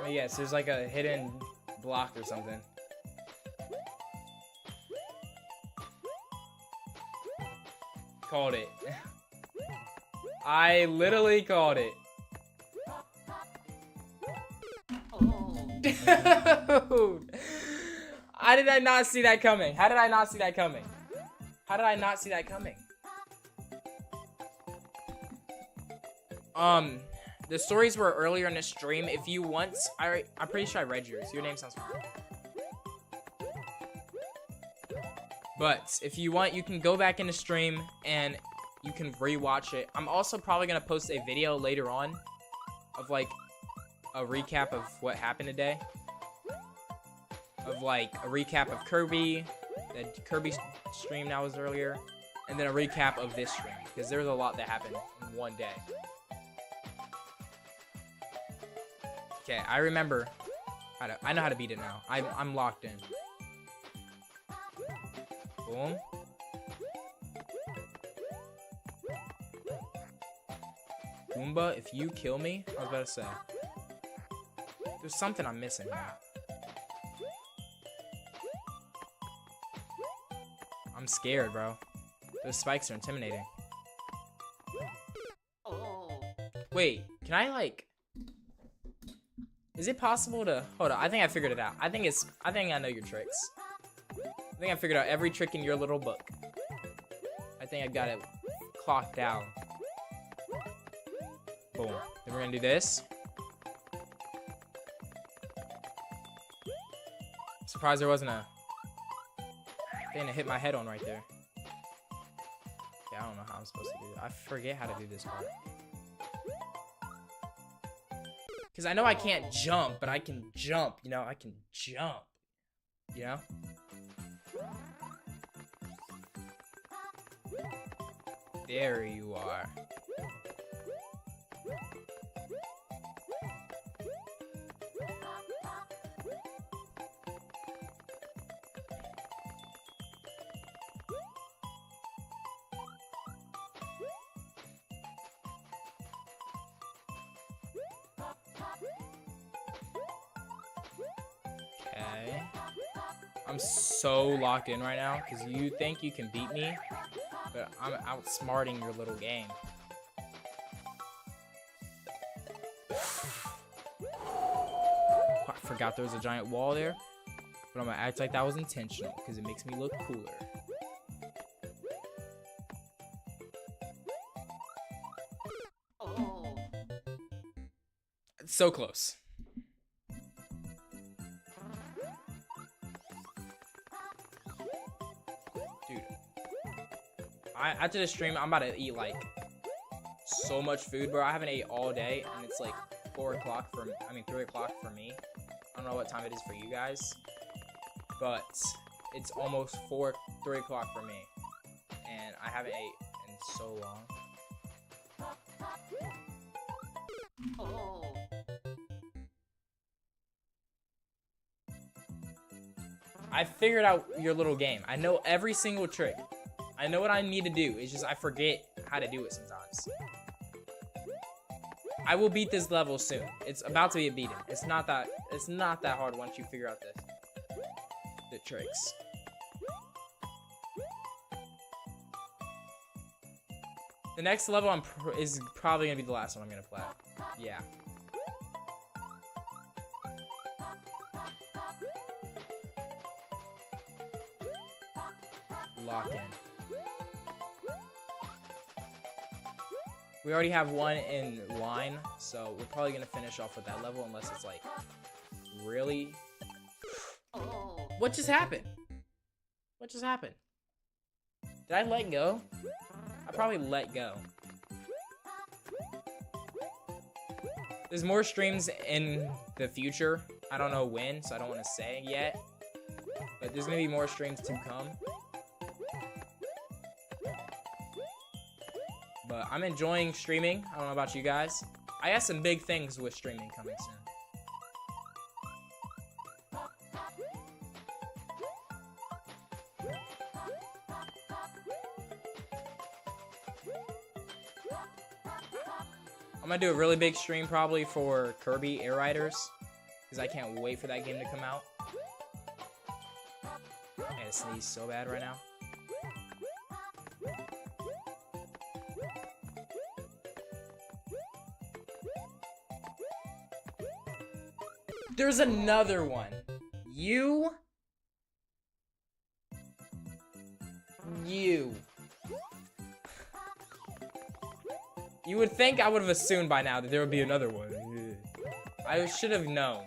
Oh yes, there's like a hidden block or something. Called it. I literally called it. Dude, how did I not see that coming? How did I not see that coming? How did I not see that coming? The stories were earlier in the stream. If you want, I'm pretty sure I read yours. Your name sounds familiar. But if you want, you can go back in the stream and you can rewatch it. I'm also probably gonna post a video later on of like a recap of what happened today. Of like a recap of Kirby, the Kirby stream that was earlier, and then a recap of this stream because there was a lot that happened in one day. Okay, I remember. I know how to beat it now. I'm locked in. Boom. Goomba, if you kill me, I was about to say. There's something I'm missing here. I'm scared, bro. Those spikes are intimidating. Wait, can I like... Is it possible to... Hold on, I think I figured it out. I think I know your tricks. I think I figured out every trick in your little book. I think I got it clocked out. Boom. Then we're gonna do this. Surprised there wasn't a thing to hit my head on right there. Yeah, I don't know how I'm supposed to do that. I forget how to do this part. Because I know I can't jump, but I can jump, you know? I can jump, you know? There you are. Okay. I'm so locked in right now because you think you can beat me, but I'm outsmarting your little game. I forgot there was a giant wall there, but I'm gonna act like that was intentional because it makes me look cooler. It's so close. Dude. After the stream, I'm about to eat like so much food, bro. I haven't ate all day, and it's like 3 o'clock for me. I don't know what time it is for you guys, but it's almost 3 o'clock for me, and I haven't ate in so long. I figured out your little game. I know every single trick. I know what I need to do. It's just I forget how to do it sometimes. I will beat this level soon. It's about to be beaten. It's not that hard once you figure out the tricks. The next level is probably gonna be the last one I'm gonna play. Yeah. Lock in. We already have one in line, so we're probably gonna finish off with that level unless it's like really... What just happened? What just happened? Did I let go? I probably let go. There's more streams in the future. I don't know when, so I don't want to say yet. But there's going to be more streams to come. But I'm enjoying streaming. I don't know about you guys. I got some big things with streaming coming soon. I'm gonna do a really big stream probably for Kirby Air Riders, because I can't wait for that game to come out. Man, I sneeze so bad right now. There's another one. You. You would think I would have assumed by now that there would be another one. I should have known.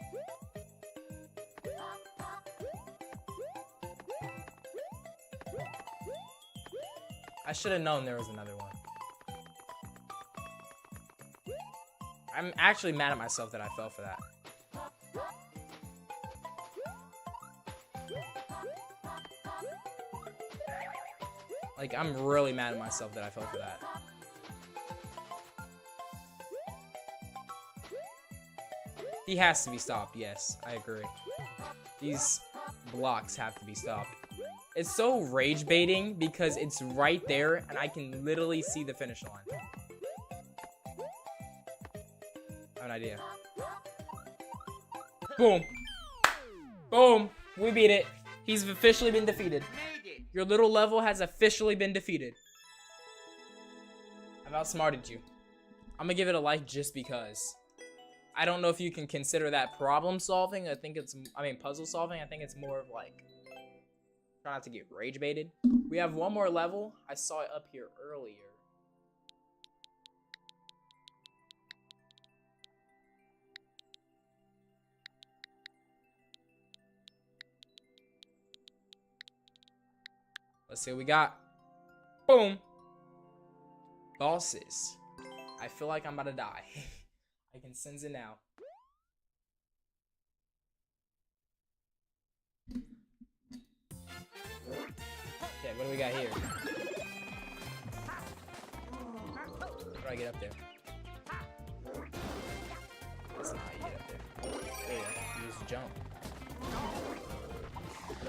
I should have known there was another one. I'm actually mad at myself that I fell for that. Like, I'm really mad at myself that I fell for that. He has to be stopped, yes, I agree. These blocks have to be stopped. It's so rage baiting because it's right there and I can literally see the finish line. I have an idea. Boom. Boom. We beat it. He's officially been defeated. Your little level has officially been defeated. I've outsmarted you. I'm gonna give it a like just because. I don't know if you can consider that problem solving. I mean puzzle solving. I think it's more of like try not to get rage baited. We have one more level. I saw it up here earlier. Let's see what we got. Boom. Bosses. I feel like I'm about to die. I can sense it now. Okay, what do we got here? How do I get up there? That's not how you get up there. There you go. You just jump.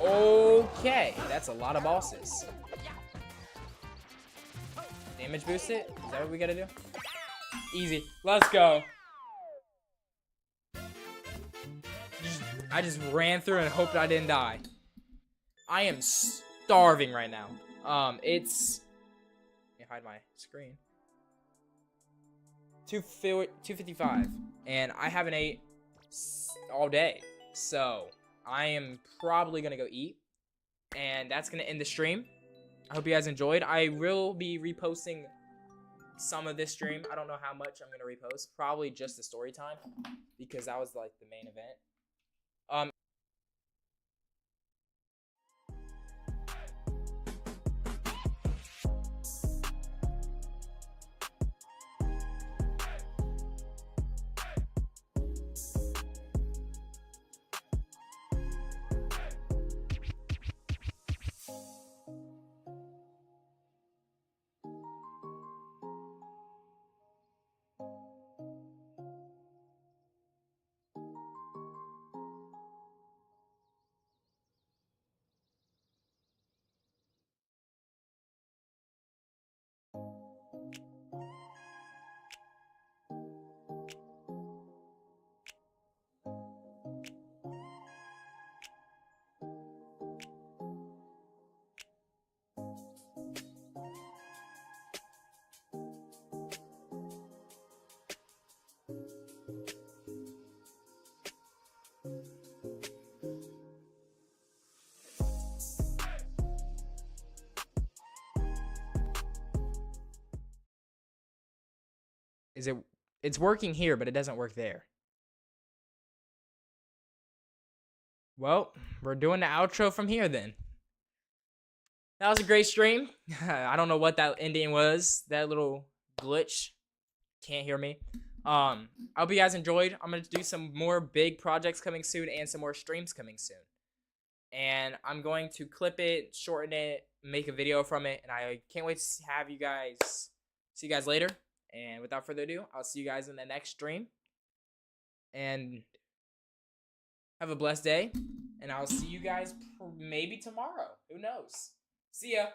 Okay, that's a lot of bosses. Damage boost it? Is that what we gotta do? Easy. Let's go. I just ran through and hoped I didn't die. I am starving right now. Let me hide my screen. 2:55, and I haven't ate all day, so I am probably gonna go eat, and that's gonna end the stream. I hope you guys enjoyed. I will be reposting some of this stream. I don't know how much I'm gonna repost. Probably just the story time, because that was like the main event. It's working here, but it doesn't work there. well, we're doing the outro from here then. That was a great stream. I don't know what that ending was. That little glitch. Can't hear me. I hope you guys enjoyed. I'm going to do some more big projects coming soon and some more streams coming soon. And I'm going to clip it, shorten it, make a video from it. And I can't wait to have you guys. See you guys later. And without further ado, I'll see you guys in the next stream. And have a blessed day. And I'll see you guys maybe tomorrow. Who knows? See ya.